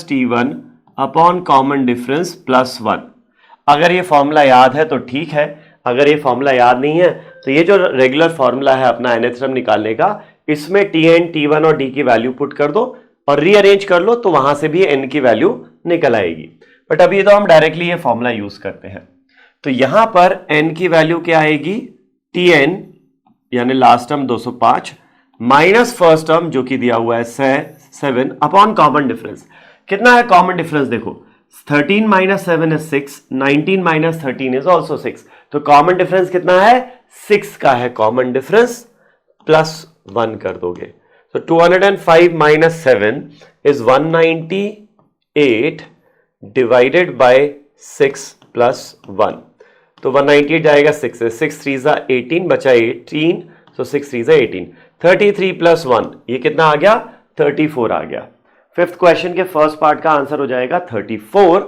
- t1 upon common difference plus 1। अगर ये फॉर्मूला याद है तो ठीक है, अगर ये फॉर्मूला याद नहीं है तो ये जो रेगुलर फॉर्मूला है अपना nth टर्म निकालने का, इसमें tn, t1 और d की वैल्यू पुट कर दो और रीअरेंज कर लो, तो वहां से भी n की वैल्यू निकल आएगी। बट अभी तो हम डायरेक्टली ये फॉर्मूला यूज करते हैं। तो यहां पर n की वैल्यू क्या आएगी, tn यानी last term 205 minus first term जो कि दिया हुआ है 7 अपॉन कॉमन डिफरेंस। कितना है कॉमन डिफरेंस, देखो 13 - 7 is 6, 19 - 13 is also 6, तो कॉमन डिफरेंस कितना है, 6 का है कॉमन डिफरेंस, प्लस 1 कर दोगे, तो 205 - 7 is 198 डिवाइडेड बाय 6 प्लस 1, तो 198 जाएगा 6 से, 6 3 जा 18, बचा 18, तो 6 3 जा 18, 33 + 1 ये कितना आ गया 34 आ गया। फिफ्थ क्वेश्चन के फर्स्ट पार्ट का आंसर हो जाएगा 34।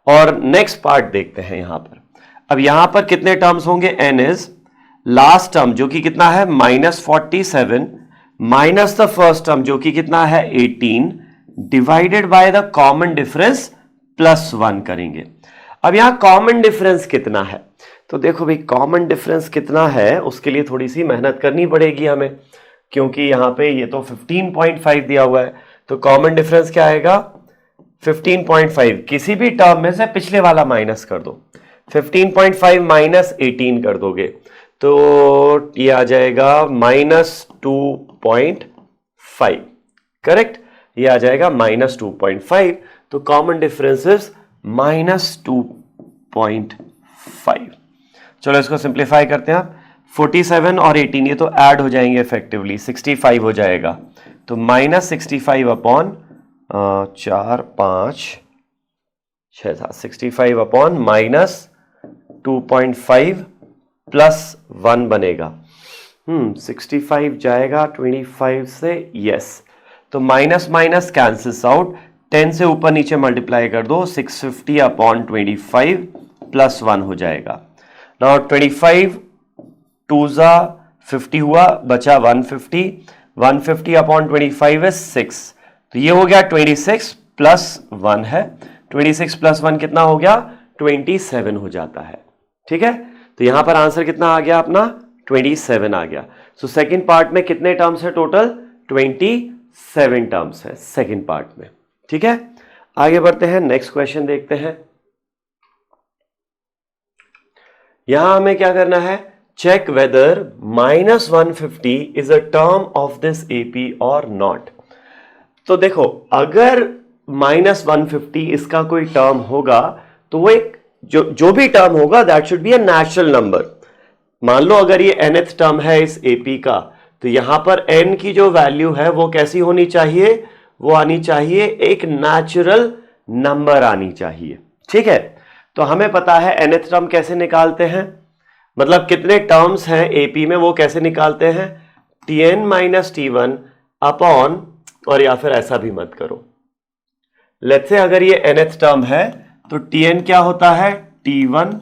और नेक्स्ट पार्ट देखते हैं यहां पर। अब यहां पर कितने टर्म्स होंगे? n इज लास्ट टर्म जो कि कितना है -47 माइनस द फर्स्ट टर्म जो कि कितना है 18 divided by the common difference +1 करेंगे। अब यहां कॉमन डिफरेंस कितना है? तो देखो भाई, कॉमन डिफरेंस कितना है उसके लिए थोड़ी सी मेहनत करनी पड़ेगी हमें, क्योंकि यहां पे ये तो 15.5 दिया हुआ है। तो कॉमन डिफरेंस क्या आएगा? 15.5। किसी भी टर्म में से पिछले वाला माइनस कर दो। 15.5 माइनस 18 कर दोगे तो ये आ जाएगा -2.5। करेक्ट, ये आ जाएगा -2.5। तो कॉमन डिफरेंस इज -2.5। चलो इसको सिंप्लीफाई करते हैं आप। 47 और 18 ये तो ऐड हो जाएंगे इफेक्टिवली, 65 हो जाएगा। तो -65 अपॉन 4 5 6 7 65 अपॉन -2.5 +1 बनेगा। 65 जाएगा 25 से, यस। तो माइनस माइनस कैंसिल्स आउट, 10 से ऊपर नीचे मल्टीप्लाई कर दो, 650 अपॉन 25 +1 हो जाएगा। नाउ 25 2 ज़ा 50 हुआ, बचा 150। 150 अपॉन 25 is 6। तो ये हो गया 26 + 1 है। 26 + 1 कितना हो गया? 27 हो जाता है। ठीक है, तो यहां पर आंसर कितना आ गया अपना? 27 आ गया। सो सेकंड पार्ट में कितने टर्म्स है टोटल? 27 टर्म्स है सेकंड पार्ट में। ठीक है, आगे बढ़ते हैं, नेक्स्ट क्वेश्चन देखते हैं। यहां हमें क्या करना है? Check whether -150 is a term of this AP और नॉट। तो देखो, अगर -150 इसका कोई टर्म होगा तो वो एक जो भी टर्म होगा that should be a natural number. मान लो अगर ये nth टर्म है इस एपी का, तो यहां पर n की जो वैल्यू है वो कैसी होनी चाहिए? वो आनी चाहिए एक नेचुरल नंबर आनी चाहिए। ठीक है, तो हमें पता है nth टर्म कैसे निकालते हैं, मतलब कितने टर्म्स हैं एपी में वो कैसे निकालते हैं? tn - t1 अपॉन, और या फिर ऐसा भी मत करो, लेट्स से अगर ये nth टर्म है तो tn क्या होता है? t1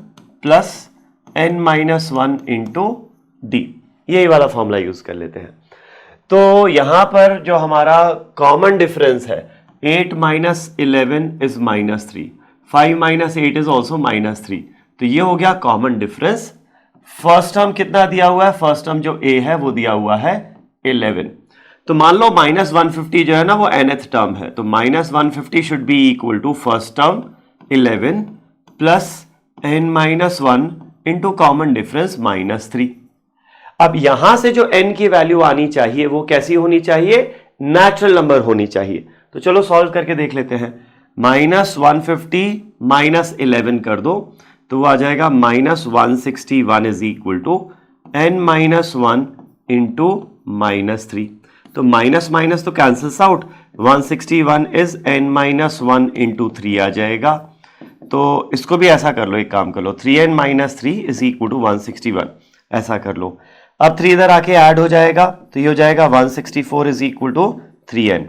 + n-1 into D. यही वाला फॉर्मूला यूज कर लेते हैं। तो यहां पर जो हमारा कॉमन डिफरेंस है 8 - 11 इज -3, 5 - 8 इज ऑल्सो -3। तो ये हो गया कॉमन डिफरेंस। फर्स्ट टर्म कितना दिया हुआ है? फर्स्ट टर्म जो a है वो दिया हुआ है 11। तो मान लो -150 जो है ना वो nth टर्म है, तो -150 should be equal to first term 11 + n-1 into common difference -3। अब यहां से जो n की वैल्यू आनी चाहिए वो कैसी होनी चाहिए? नेचुरल नंबर होनी चाहिए। तो चलो सॉल्व करके देख लेते हैं। -150 - 11 कर दो तो वो आ जाएगा -161 is equal to n-1 into -3। तो माइनस माइनस तो cancels out, 161 is n-1 into 3 आ जाएगा। तो इसको भी ऐसा कर लो, एक काम कर लो, 3n - 3 इज इक्वल टू 161, ऐसा कर लो। अब 3 इधर आके ऐड हो जाएगा तो ये हो जाएगा 164 इज इक्वल टू 3n।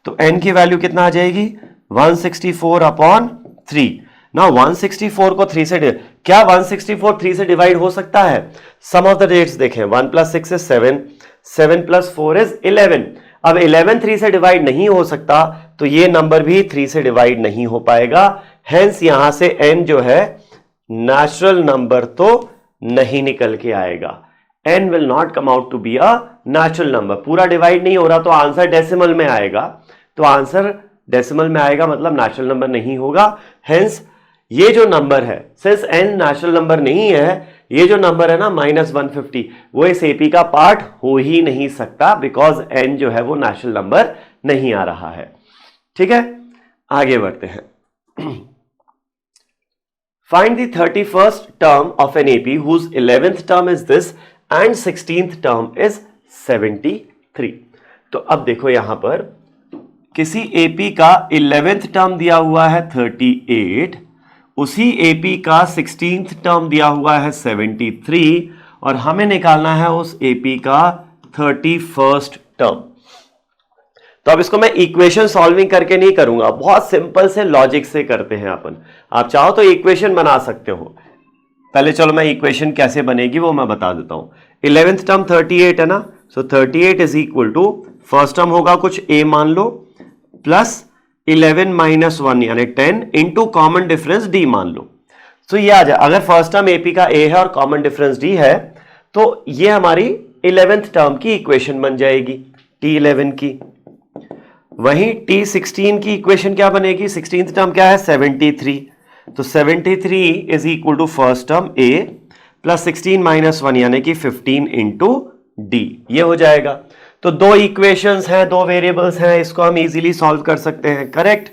तो n की वैल्यू कितना आ जाएगी? 164 अपॉन 3। ना 164 को 3 से क्या 164 3 से डिवाइड हो सकता है? सम ऑफ द रेट्स देखें, 1 + 6 इज 7, 7 + 4 इज 11। अब 11 3 से डिवाइड नहीं हो सकता तो ये नंबर भी 3 से डिवाइड नहीं हो पाएगा। हेंस यहां से n जो है नेचुरल नंबर तो नहीं निकल के आएगा। n will not come out to be a natural number. पूरा डिवाइड नहीं हो रहा तो आंसर डेसिमल में आएगा, तो आंसर डेसिमल में आएगा मतलब नेचुरल नंबर नहीं होगा। हेंस ये जो नंबर है, सिंस n नेचुरल नंबर नहीं है, ये जो नंबर है ना -150 वो इस एपी का पार्ट हो ही नहीं सकता, बिकॉज n जो है वो नेचुरल नंबर नहीं आ रहा है। ठीक है, आगे बढ़ते हैं। Find the 31st term of an AP whose 11th term is this and 16th term is 73। तो अब देखो यहां पर किसी AP का 11th टर्म दिया हुआ है 38, उसी AP का 16th टर्म दिया हुआ है 73, और हमें निकालना है उस AP का 31st टर्म। तो तो अब इसको मैं इक्वेशन सॉल्विंग करके नहीं करूंगा, बहुत सिंपल से लॉजिक से करते हैं अपन। आप चाहो तो इक्वेशन बना सकते हो। पहले चलो मैं इक्वेशन कैसे बनेगी वो मैं बता देता हूं। 11th टर्म 38 है ना, so 38 is equal to first term होगा कुछ a मान लो प्लस 11 माइनस 1 यानी 10 इंटू कॉमन डिफरेंस d मान लो। तो ये आ जाए, अगर फर्स्ट टर्म AP का a है और कॉमन डिफरेंस d है तो ये हमारी 11th टर्म की इक्वेशन बन जाएगी T11 की। वहीं T16 की इक्वेशन क्या बनेगी, 16th टर्म क्या है 73, तो 73 is equal to first term a plus 16 minus 1 यानी कि 15 इंटू डी, ये हो जाएगा। तो दो इक्वेशंस हैं, दो वेरिएबल्स हैं, इसको हम इजीली सॉल्व कर सकते हैं, करेक्ट।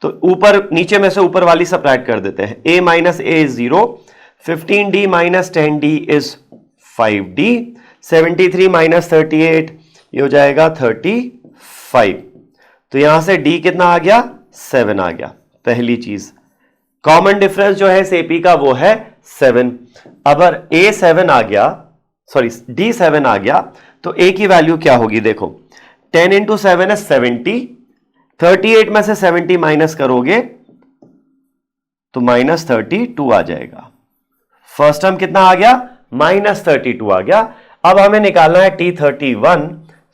तो ऊपर नीचे में से ऊपर वाली सब्ट्रैक्ट कर देते हैं, a minus a is 0, 15d minus 10d is 5d, 73 minus 38 ये हो जाएगा 35। तो यहां से d कितना आ गया 7 आ गया। पहली चीज कॉमन डिफरेंस जो है AP का वो है 7। अगर a 7 आ गया, सॉरी d 7 आ गया तो a की वैल्यू क्या होगी, देखो 10 इंटू 7 है 70, 38 में से 70 माइनस करोगे तो माइनस 32 आ जाएगा। फर्स्ट टर्म कितना आ गया माइनस 32 आ गया। अब हमें निकालना है T31,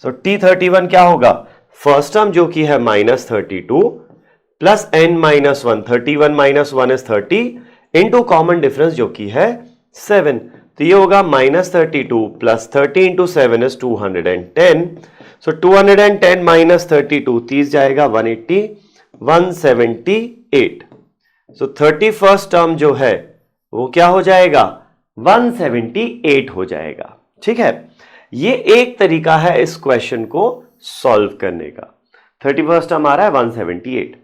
सो T31 क्या होगा, फर्स्ट टर्म जो कि है minus 32 plus n minus 1, 31 minus 1 is 30 into common difference जो कि है 7, तो ये होगा minus 32 plus 30 into 7 is 210, so 210 minus 32 30 जाएगा 180, 178, सो 31st टर्म जो है वो क्या हो जाएगा 178 हो जाएगा। ठीक है, ये एक तरीका है इस क्वेश्चन को सॉल्व करने का। 31st टर्म आ रहा है 178।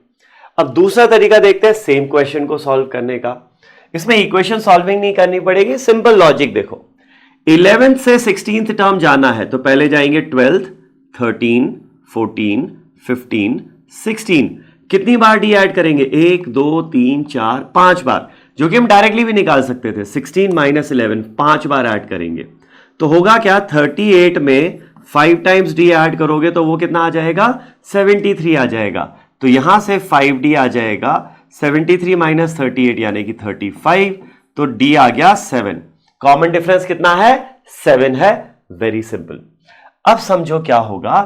अब दूसरा तरीका देखते हैं सेम क्वेश्चन को सॉल्व करने का। इसमें इक्वेशन सॉल्विंग नहीं करनी पड़ेगी, सिंपल लॉजिक देखो। 11th से 16th टर्म जाना है तो पहले जाएंगे 12th, 13, 14, 15, 16। कितनी बार डी ऐड करेंगे, 1 2 3 4 5 बार, जो कि हम डायरेक्टली भी निकाल सकते थे। 16 माइनस 11 5 बार ऐड करेंगे तो होगा क्या, 38 में 5 टाइम्स डी ऐड करोगे तो वो कितना आ जाएगा 73 आ जाएगा। तो यहां से 5d आ जाएगा, 73 माइनस 38 यानी कि 35, तो d आ गया 7। कॉमन डिफरेंस कितना है 7 है, वेरी सिंपल। अब समझो क्या होगा,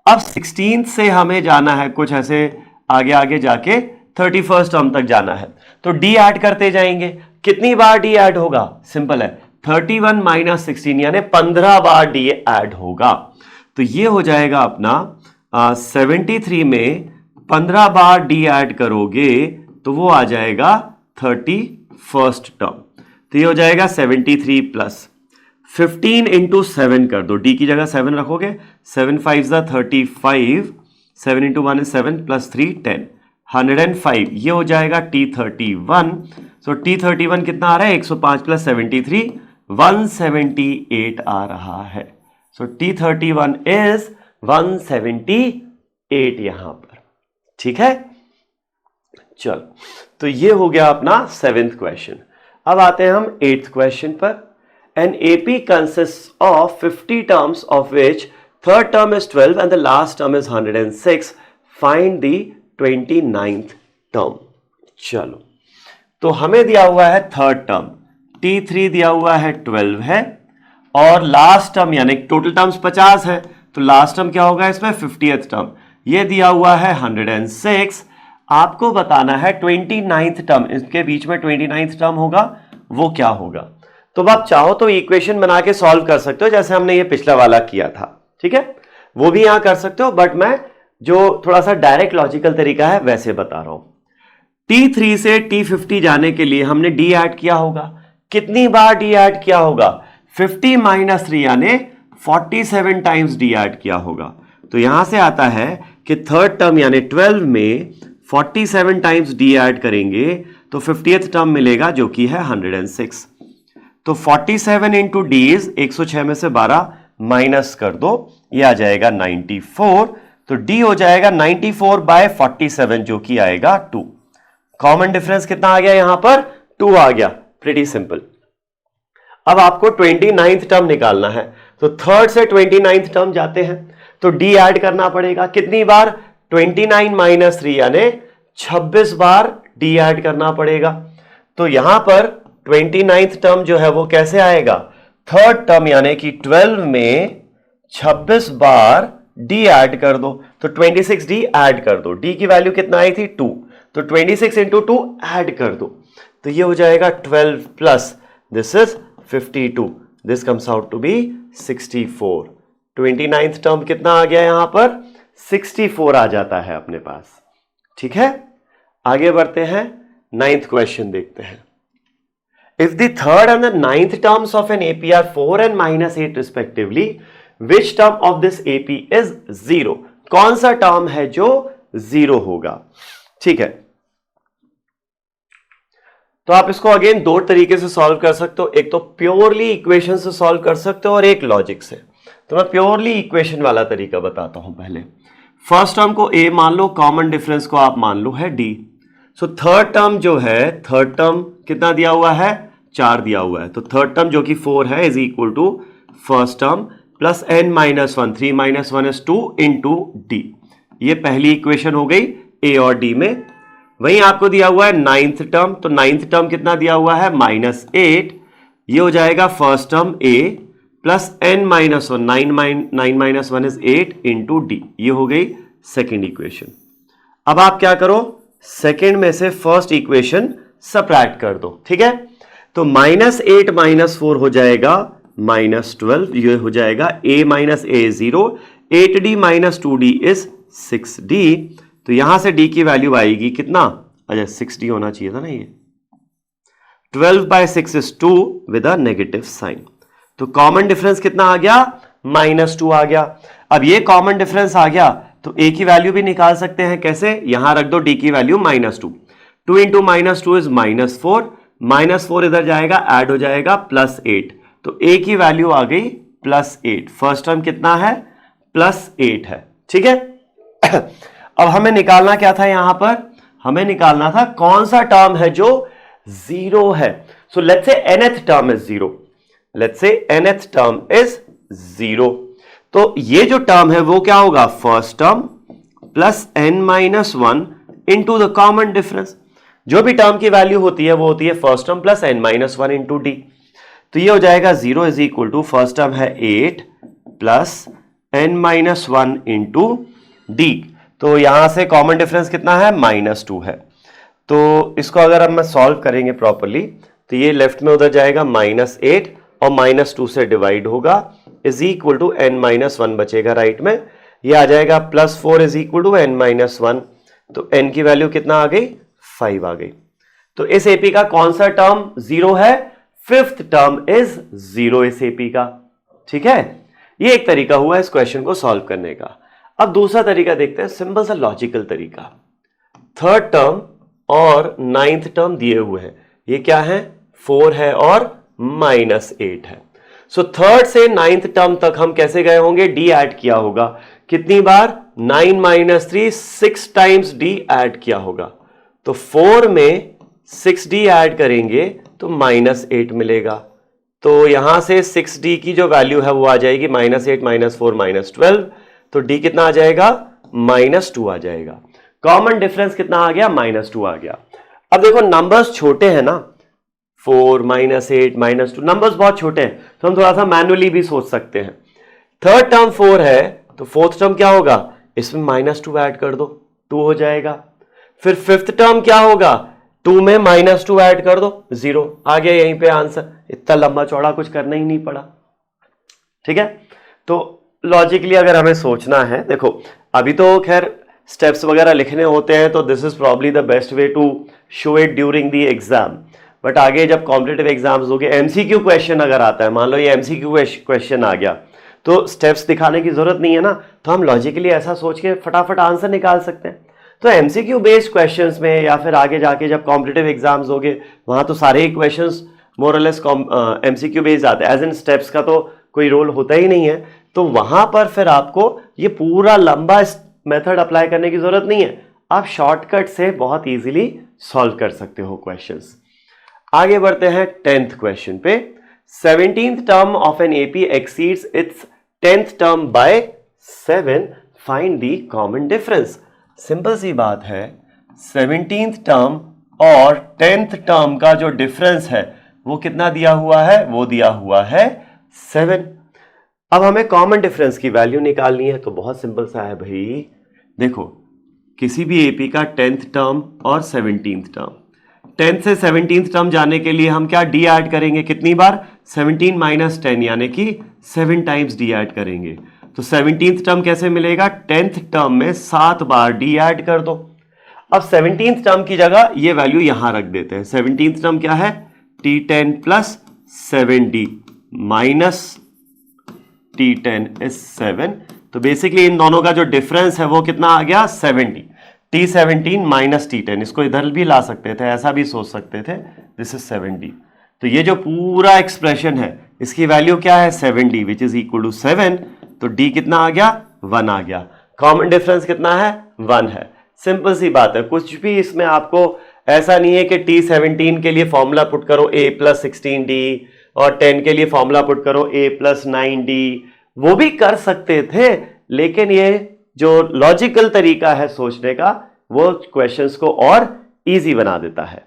अब 16 से हमें जाना है कुछ ऐसे आगे आगे जाके 31st टर्म तक जाना है, तो d ऐड करते जाएंगे। कितनी बार d ऐड होगा, सिंपल है 31 माइनस 16 यानी 15 बार d ऐड होगा। तो ये हो जाएगा अपना 73 में 15 बार डी ऐड करोगे तो वो आ जाएगा 31st टर्म, तो ये हो जाएगा 73 प्लस 15 इंटू 7 कर दो, डी की जगह 7 रखोगे, 7 5 35, 7 इंटू 1 इज 7 प्लस 3 10, 105, ये हो जाएगा T31। सो T31 कितना आ रहा है 105 प्लस 73 178 आ रहा है। सो T31 इज 178 यहां पर। ठीक है, चलो तो ये हो गया अपना 7th क्वेश्चन। अब आते हैं हम 8th क्वेश्चन पर। An AP consist of 50 terms of which third term is 12 and the last term is 106, find the 29th term. चलो तो हमें दिया हुआ है थर्ड टर्म T3 दिया हुआ है 12 है और लास्ट टर्म यानी टोटल टर्म्स 50 है, तो लास्ट टर्म क्या होगा इसमें 50th टर्म, ये दिया हुआ है 106। आपको बताना है 29th टर्म, इसके बीच में 29th टर्म होगा वो क्या होगा। तो आप चाहो तो इक्वेशन बना के सॉल्व कर सकते हो जैसे हमने ये पिछला वाला किया था, ठीक है, वो भी यहां कर सकते हो, बट मैं जो थोड़ा सा डायरेक्ट लॉजिकल तरीका है वैसे बता रहा हूं। T3 से T50 जाने के लिए हमने डी ऐड किया होगा, कितनी बार डी ऐड किया होगा 50 माइनस 3 यानी 47 टाइम्स डी ऐड किया होगा। तो यहां से आता है कि थर्ड टर्म यानी 12 में 47 टाइम्स डी ऐड करेंगे तो 50th टर्म मिलेगा जो कि है 106। तो 47 इंटू डी इज 106 में से 12 माइनस कर दो, ये आ जाएगा 94, तो डी हो जाएगा 94 बाय 47 जो कि आएगा 2। कॉमन डिफरेंस कितना आ गया यहां पर 2 आ गया, प्रीटी सिंपल। अब आपको 29th टर्म निकालना है, तो थर्ड से 29th टर्म जाते हैं, तो डी ऐड करना पड़ेगा कितनी बार, 29 माइनस 3 यानी 26 बार डी ऐड करना पड़ेगा। तो यहां पर 29th टर्म जो है वो कैसे आएगा, थर्ड टर्म यानी कि 12 में 26 बार डी ऐड कर दो, तो 26 डी ऐड कर दो। डी की वैल्यू कितना आई थी 2, तो 26 इंटू 2 ऐड कर दो, तो ये हो जाएगा 12 plus this is 52, this comes out to be 64। 29th term कितना आ गया यहां पर, 64 आ जाता है अपने पास। ठीक है, आगे बढ़ते हैं, 9th क्वेश्चन देखते हैं। If the third and the 9th terms of an AP are 4 and minus 8 respectively, which term of this AP is 0? कौन सा टर्म है जो 0 होगा? ठीक है, तो आप इसको अगेन दो तरीके से सॉल्व कर सकते हो, एक तो प्योरली इक्वेशन से सॉल्व कर सकते हो और एक लॉजिक से। तो मैं प्योरली इक्वेशन वाला तरीका बताता हूं। पहले फर्स्ट टर्म को a मान लो, कॉमन डिफरेंस को आप मान लो है d। सो थर्ड टर्म जो है, थर्ड टर्म कितना दिया हुआ है, 4 दिया हुआ है, तो थर्ड टर्म जो कि 4 है is equal to first term plus n minus 1, 3 minus 1 is 2 into D. ये पहली इक्वेशन हो गई a और d में। वहीं आपको दिया हुआ है 9th टर्म, तो 9th टर्म कितना दिया हुआ है, -8, ये हो जाएगा first term a plus n minus 1, 9 minus 1 is 8 into D. ये हो गई सेकेंड इक्वेशन। अब आप क्या करो, सेकेंड में से फर्स्ट इक्वेशन सबट्रैक्ट कर दो। ठीक है, तो -8 माइनस 4 हो जाएगा -12, ये हो जाएगा a minus a 0, 8d minus 2d is 6d। तो यहां से d की वैल्यू आएगी कितना, अच्छा 6d होना चाहिए था ना, ये 12/6 is 2 with a negative sign. तो कॉमन डिफरेंस कितना आ गया, -2 आ गया। अब ये कॉमन डिफरेंस आ गया तो a की वैल्यू भी निकाल सकते हैं, कैसे, यहां रख दो d की वैल्यू -2, 2 इंटू -2 इज -4, -4 इधर जाएगा ऐड हो जाएगा +8, तो a की वैल्यू आ गई +8। फर्स्ट टर्म कितना है, +8 है। ठीक है, अब हमें निकालना क्या था, यहां पर हमें निकालना था कौन सा टर्म है जो 0 है। So let's say nth term is 0, let's say nth term is 0, तो ये जो टर्म है वो क्या होगा, first term plus n minus 1 into the common difference. जो भी टर्म की वैल्यू होती है वो होती है first term plus n minus 1 into D. तो ये हो जाएगा 0 is equal to first term है 8 plus n minus 1 into D. तो यहां से कॉमन डिफरेंस कितना है, -2 है। तो इसको अगर हम सॉल्व करेंगे प्रॉपरली तो ये लेफ्ट में उधर जाएगा -8 और -2 से डिवाइड होगा, is equal to n minus 1 बचेगा राइट में, ये आ जाएगा +4 is equal to n minus 1। तो n की वैल्यू कितना आ गई, 5 आ गई। तो इस एपी का कौन सा टर्म 0 है, फिफ्थ टर्म इज 0 इस एपी का। ठीक है, ये एक तरीका हुआ इस क्वेश्चन को सॉल्व करने का। अब दूसरा तरीका देखते हैं, सिंपल सा लॉजिकल तरीका। थर्ड टर्म और 9th टर्म दिए हुए हैं, ये क्या है, 4 है और -8 है। सो थर्ड से 9th टर्म तक हम कैसे गए होंगे, डी ऐड किया होगा, कितनी बार, 9 माइनस 3, 6 टाइम्स डी ऐड किया होगा। तो 4 में 6d ऐड करेंगे तो -8 मिलेगा। तो यहां से 6d की जो वैल्यू है वो आ जाएगी -8 -4 -12, तो d कितना आ जाएगा, -2 आ जाएगा। कॉमन डिफरेंस कितना आ गया, -2 आ गया। अब देखो नंबर्स छोटे हैं ना, 4 -8 -2 नंबर्स बहुत छोटे हैं, तो हम थोड़ा सा मैन्युअली भी सोच सकते हैं। थर्ड टर्म 4 है तो फोर्थ टर्म क्या होगा, इसमें -2 ऐड कर दो, 2 हो जाएगा। फिर फिफ्थ टर्म क्या होगा, 2 में -2 ऐड कर दो, 0 आ गया यहीं पे आंसर। इतना लंबा चौड़ा कुछ करना ही नहीं पड़ा। ठीक है, तो लॉजिकली अगर हमें सोचना है, देखो अभी तो खैर स्टेप्स वगैरह लिखने होते हैं, तो this is probably the best way to show it during the exam. But आगे जब कॉम्पिटिटिव एग्जाम्स होंगे, एमसीक्यू क्वेश्चन अगर आता है, मान लो ये एमसीक्यू क्वेश्चन आ गया, तो स्टेप्स दिखाने की जरूरत नहीं है ना, तो हम लॉजिकली ऐसा सोच के फटाफट आंसर निकाल सकते हैं। तो एमसीक्यू बेस्ड क्वेश्चंस में या फिर आगे जाके जब कॉम्पिटिटिव एग्जाम्स होंगे, वहां तो सारे ही क्वेश्चंस मोर और लेस एमसीक्यू बेस्ड आते हैं, एज इन स्टेप्स का तो कोई रोल होता ही नहीं है। तो वहां पर फिर आपको ये पूरा लंबा मेथड अप्लाई करने की जरूरत नहीं है, आप शॉर्टकट से बहुत इजीली सॉल्व कर सकते हो क्वेश्चंस। आगे बढ़ते हैं 10th क्वेश्चन पे। 17th term of an AP exceeds its 10th term by 7, find the common difference. Simple सी बात है, 17th टर्म और 10th टर्म का जो डिफरेंस है वो कितना दिया हुआ है, वो दिया हुआ है 7। अब हमें कॉमन डिफरेंस की वैल्यू निकालनी है, तो बहुत सिंपल सा है भाई। देखो, किसी भी एपी का 10th टर्म और 17th टर्म, 10th से 17th टर्म जाने के लिए हम क्या डी ऐड करेंगे, कितनी बार, 17 माइनस 10 यानी कि 7 टाइम्स डी ऐड करेंगे। तो 17th टर्म कैसे मिलेगा, 10th टर्म में 7 बार डी ऐड कर दो। अब 17th टर्म की जगह ये वैल्यू यहां रख देते हैं। 17th टर्म क्या है, T10 plus 7D minus T10 is 7। तो बेसिकली इन दोनों का जो डिफरेंस है वो कितना आ गया, 70। T17 माइनस T10, इसको इधर भी ला सकते थे, ऐसा भी सोच सकते थे, दिस इज 7D। तो ये जो पूरा एक्सप्रेशन है इसकी वैल्यू क्या है, 7D which is equal to 7। तो D कितना आ गया, 1 आ गया। कॉमन डिफरेंस कितना है, 1 है। सिंपल सी बात है, कुछ भी इसमें आपको ऐसा नहीं है कि T17 के लिए फॉर्मूला पुट करो A प्लस 16D और 10 के लिए फॉर्मूला पुट करो A प्लस 9D, वो भी कर सकते थे, लेकिन ये जो लॉजिकल तरीका है सोचने का वो क्वेश्चंस को और इजी बना देता है।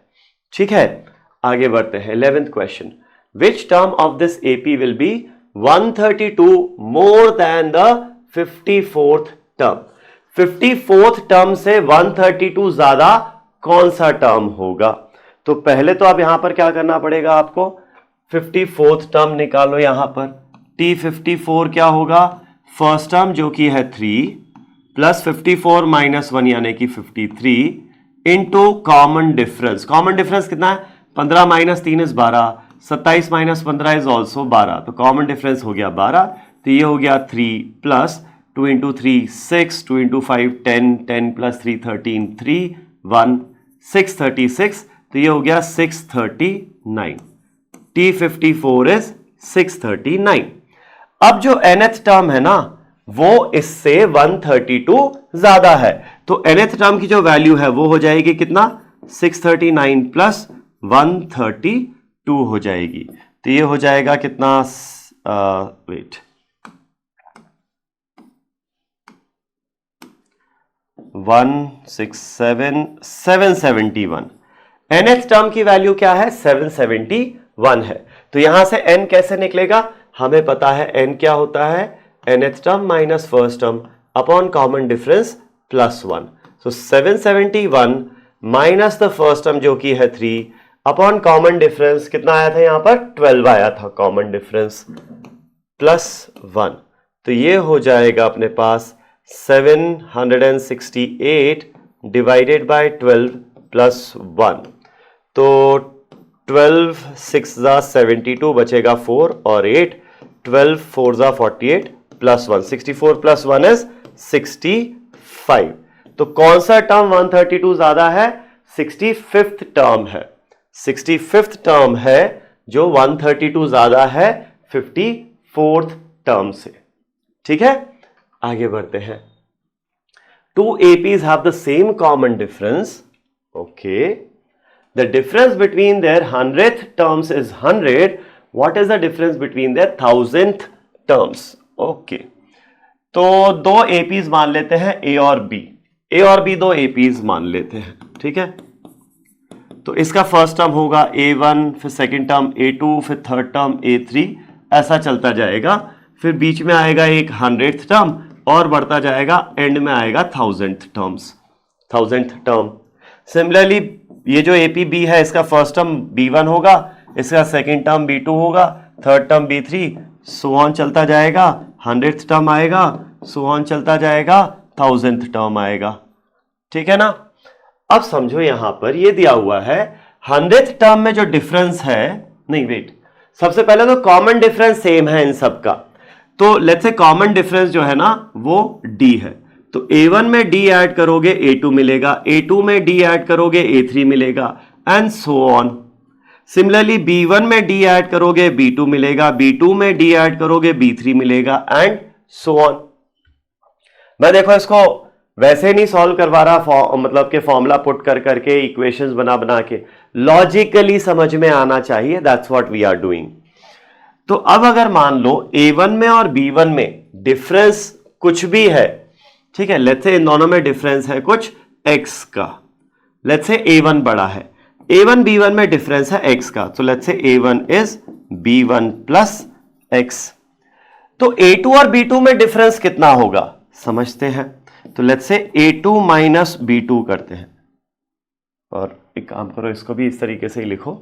ठीक है, आगे बढ़ते हैं। 11th question, which term of this AP will be 132 more than the 54th term. 54th term से 132 ज्यादा कौन सा टर्म होगा। तो पहले तो अब यहां पर क्या करना पड़ेगा आपको, 54th टर्म निकालो। यहां पर T54 क्या होगा, फर्स्ट टर्म जो कि है 3 प्लस 54 माइनस 1 यानी कि 53 into common difference. Common difference कितना है, 15 minus 3 is 12, 27 minus 15 is also 12, तो कॉमन डिफरेंस हो गया 12। तो ये हो गया 3 प्लस 2 इंटू 3 6, 2 इंटू 5 10, 10 प्लस 3 13, 3 1 636, तो ये हो गया 639। T54 is 639। अब जो nth टर्म है ना वो इससे 132 ज्यादा है, तो nth टर्म की जो वैल्यू है वो हो जाएगी कितना, 639 प्लस 132 हो जाएगी। तो ये हो जाएगा कितना, वेट 771। nth टर्म की वैल्यू क्या है, 771 है। तो यहां से n कैसे निकलेगा, हमें पता है n क्या होता है, nth term minus first term upon common difference plus 1। So 771 minus the first term जो कि है 3 अपॉन कॉमन डिफरेंस कितना आया था, यहां पर 12 आया था कॉमन डिफरेंस प्लस 1। तो ये हो जाएगा अपने पास 768 डिवाइडेड बाय 12 प्लस 1। तो 12 6 जा 72 बचेगा 4 और 8, 12 4 जा 48 प्लस 1, 64 प्लस 1 इज 65। तो कौन सा टर्म 132 ज्यादा है, 65th टर्म है। 65th टर्म है जो 132 ज्यादा है 54th टर्म से। ठीक है, आगे बढ़ते हैं। 2 APs have the same common difference. Okay. The difference between their 100th terms is 100. What is the difference between their 1000th terms? Okay. तो दो APs मान लेते हैं A और B। A और B दो APs मान लेते हैं, ठीक है। तो इसका फर्स्ट टर्म होगा A1, फिर सेकंड टर्म A2, फिर थर्ड टर्म A3, ऐसा चलता जाएगा। फिर बीच में आएगा एक 100th टर्म और बढ़ता जाएगा, एंड में आएगा 1000th टर्म। सिमिलरली ये जो AP है इसका फर्स्ट टर्म B1 होगा, इसका सेकंड टर्म B2 होगा, third term B3, so on चलता जाएगा, 100th टर्म आएगा, सो ऑन चलता जाएगा, 1000th टर्म आएगा। ठीक है ना। अब समझो यहां पर ये दिया हुआ है 100th टर्म में जो डिफरेंस है, नहीं वेट, सबसे पहले तो कॉमन डिफरेंस सेम है इन सब का। तो लेट्स से कॉमन डिफरेंस जो है ना वो D है, तो A1 में D ऐड करोगे A2 मिलेगा, A2 में D ऐड करोगे A3 मिलेगा, and so on. Similarly B1 में D ऐड करोगे B2 मिलेगा, B2 में D ऐड करोगे B3 मिलेगा, एंड सो ऑन। मैं देखो इसको वैसे नहीं सॉल्व करवा रहा, मतलब कि फॉर्मूला पुट कर करके इक्वेशंस बना बना के, लॉजिकली समझ में आना चाहिए, that's what we are doing. तो अब अगर मान लो A1 में और B1 में डिफरेंस कुछ भी है, ठीक है, लेट्स से इन दोनों में डिफरेंस है कुछ x का, लेट्स से a1 बड़ा है, a1 b1 में डिफरेंस है x का, तो let's say a1 is b1 plus x। तो a2 और b2 में डिफरेंस कितना होगा समझते हैं, तो let's say a2 minus b2 करते हैं, और एक काम करो इसको भी इस तरीके से ही लिखो,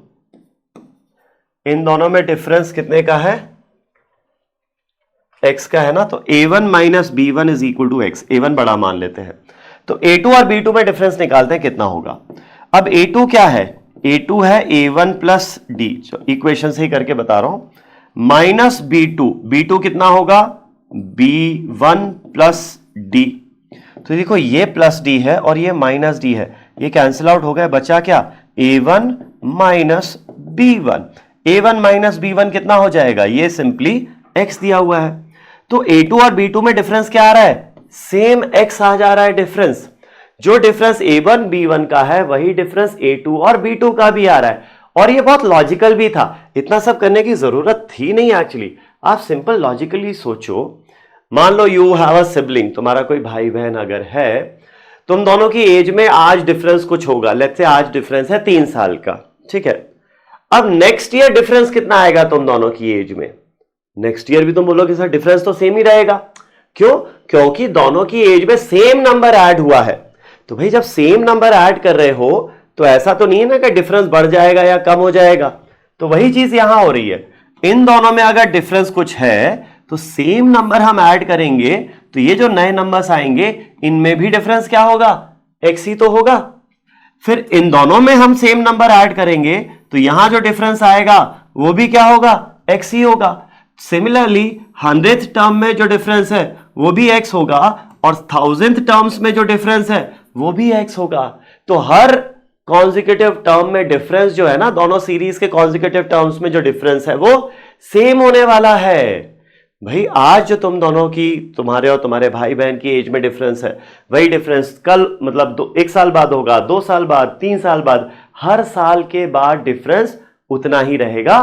इन दोनों में डिफरेंस कितने का है, x का है ना, तो a1 minus b1 is equal to x, a1 बड़ा मान लेते हैं, तो a2 और b2 में डिफरेंस निकालते हैं कितना होगा। अब a2 क्या है, a2 है a1 प्लस d, इक्वेशन से ही करके बता रहा हूं, माइनस b2 कितना होगा b1 प्लस d, तो देखो ये प्लस d है और ये माइनस d है, ये कैंसिल आउट हो गया, बचा क्या a1 minus b1, a1 minus b1 कितना हो जाएगा, ये सिंपली x दिया हुआ है, तो a2 और b2 में डिफरेंस क्या आ रहा है, सेम x आ जा रहा है डिफरेंस, जो डिफरेंस a1 b1 का है वही डिफरेंस a2 और b2 का भी आ रहा है, और ये बहुत लॉजिकल भी था, इतना सब करने की जरूरत थी नहीं एक्चुअली, आप सिंपल लॉजिकली सोचो, मान लो यू हैव अ सिबलिंग, तुम्हारा कोई भाई बहन अगर है, तुम दोनों की एज में आज डिफरेंस कुछ होगा, लेट्स से आज डिफरेंस है 3 साल का, ठीक है, अब नेक्स्ट ईयर डिफरेंस कितना आएगा तुम दोनों की एज में, नेक्स्ट ईयर भी तुम बोलोगे सर डिफरेंस तो सेम ही रहेगा, क्यों, क्योंकि दोनों की एज में सेम नंबर ऐड हुआ है, तो भाई जब सेम नंबर ऐड कर रहे हो तो ऐसा तो नहीं है ना कि डिफरेंस बढ़ जाएगा या कम हो जाएगा, तो वही चीज यहां हो रही है, इन दोनों में अगर डिफरेंस कुछ है तो सेम नंबर हम ऐड करेंगे, तो ये जो नए नंबर्स आएंगे इनमें भी डिफरेंस क्या होगा, x ही तो होगा, फिर इन दोनों में हम सेम नंबर ऐड करेंगे तो यहां जो डिफरेंस आएगा वो भी क्या होगा, x ही होगा। सिमिलरली 100th टर्म में जो डिफरेंस है वो भी x होगा, और 1000th टर्म्स में जो डिफरेंस है वो भी x होगा, तो हर कॉन्जिक्यूटिव टर्म में डिफरेंस जो है ना, दोनों सीरीज के कॉन्जिक्यूटिव टर्म्स में जो डिफरेंस है वो सेम होने वाला है। भाई आज जो तुम दोनों की, तुम्हारे और तुम्हारे भाई बहन की एज में डिफरेंस है, वही डिफरेंस कल मतलब 1 साल बाद होगा, 2 साल बाद, 3 साल बाद, हर साल के बाद डिफरेंस उतना ही रहेगा,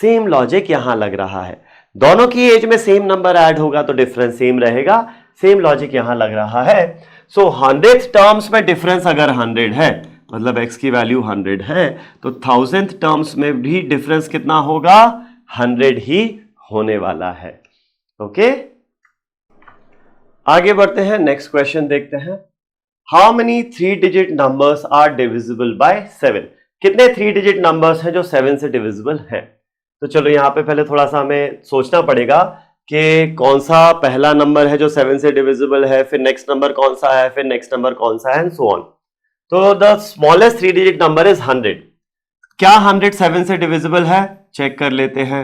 सेम लॉजिक यहां लग रहा है, दोनों की एज में सेम नंबर ऐड होगा तो डिफरेंस सेम रहेगा, सेम लॉजिक यहां लग रहा है। सो 100th टर्म्स में डिफरेंस अगर 100 है, मतलब x की वैल्यू 100 है, तो 1000th टर्म्स में भी डिफरेंस कितना होगा, 100 ही होने वाला है। ओके, आगे बढ़ते हैं, नेक्स्ट क्वेश्चन देखते हैं, how many 3 digit numbers are divisible by 7, कितने 3 डिजिट नंबर्स हैं जो 7 से डिविजिबल हैं। तो चलो यहां पे पहले थोड़ा सा हमें सोचना पड़ेगा कि कौन सा पहला नंबर है जो 7 से डिविजिबल है, फिर नेक्स्ट नंबर कौन सा है, फिर नेक्स्ट नंबर कौन सा है, एंड सो ऑन। तो the smallest 3 digit number is 100। क्या 100 7 से डिविजिबल है, चेक कर लेते हैं।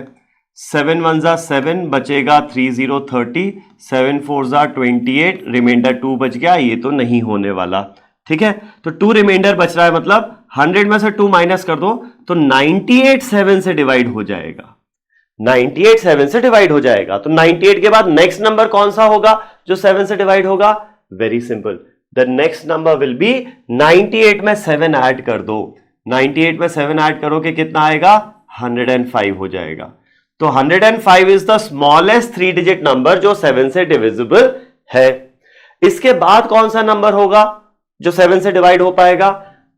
7 1 जा 7, बचेगा 3 0 30, 7 4 जा 28, रिमाइंडर 2 बच गया, ये तो नहीं होने वाला, ठीक है, तो 2 रिमाइंडर बच रहा है, मतलब 100 में से 2 माइनस कर दो तो 98 7 से डिवाइड हो जाएगा, 98 7 से डिवाइड हो जाएगा, तो 98 के बाद नेक्स्ट नंबर कौन सा होगा जो 7 से डिवाइड होगा, very simple, the next number will be 98 में 7 ऐड कर दो, 98 में 7 ऐड करोगे कितना आएगा, 105 हो जाएगा, तो 105 is the smallest 3 digit number जो 7 से डिविजिबल है। इसके बाद कौन सा नंबर होगा जो 7 से डिवाइड हो पाएगा,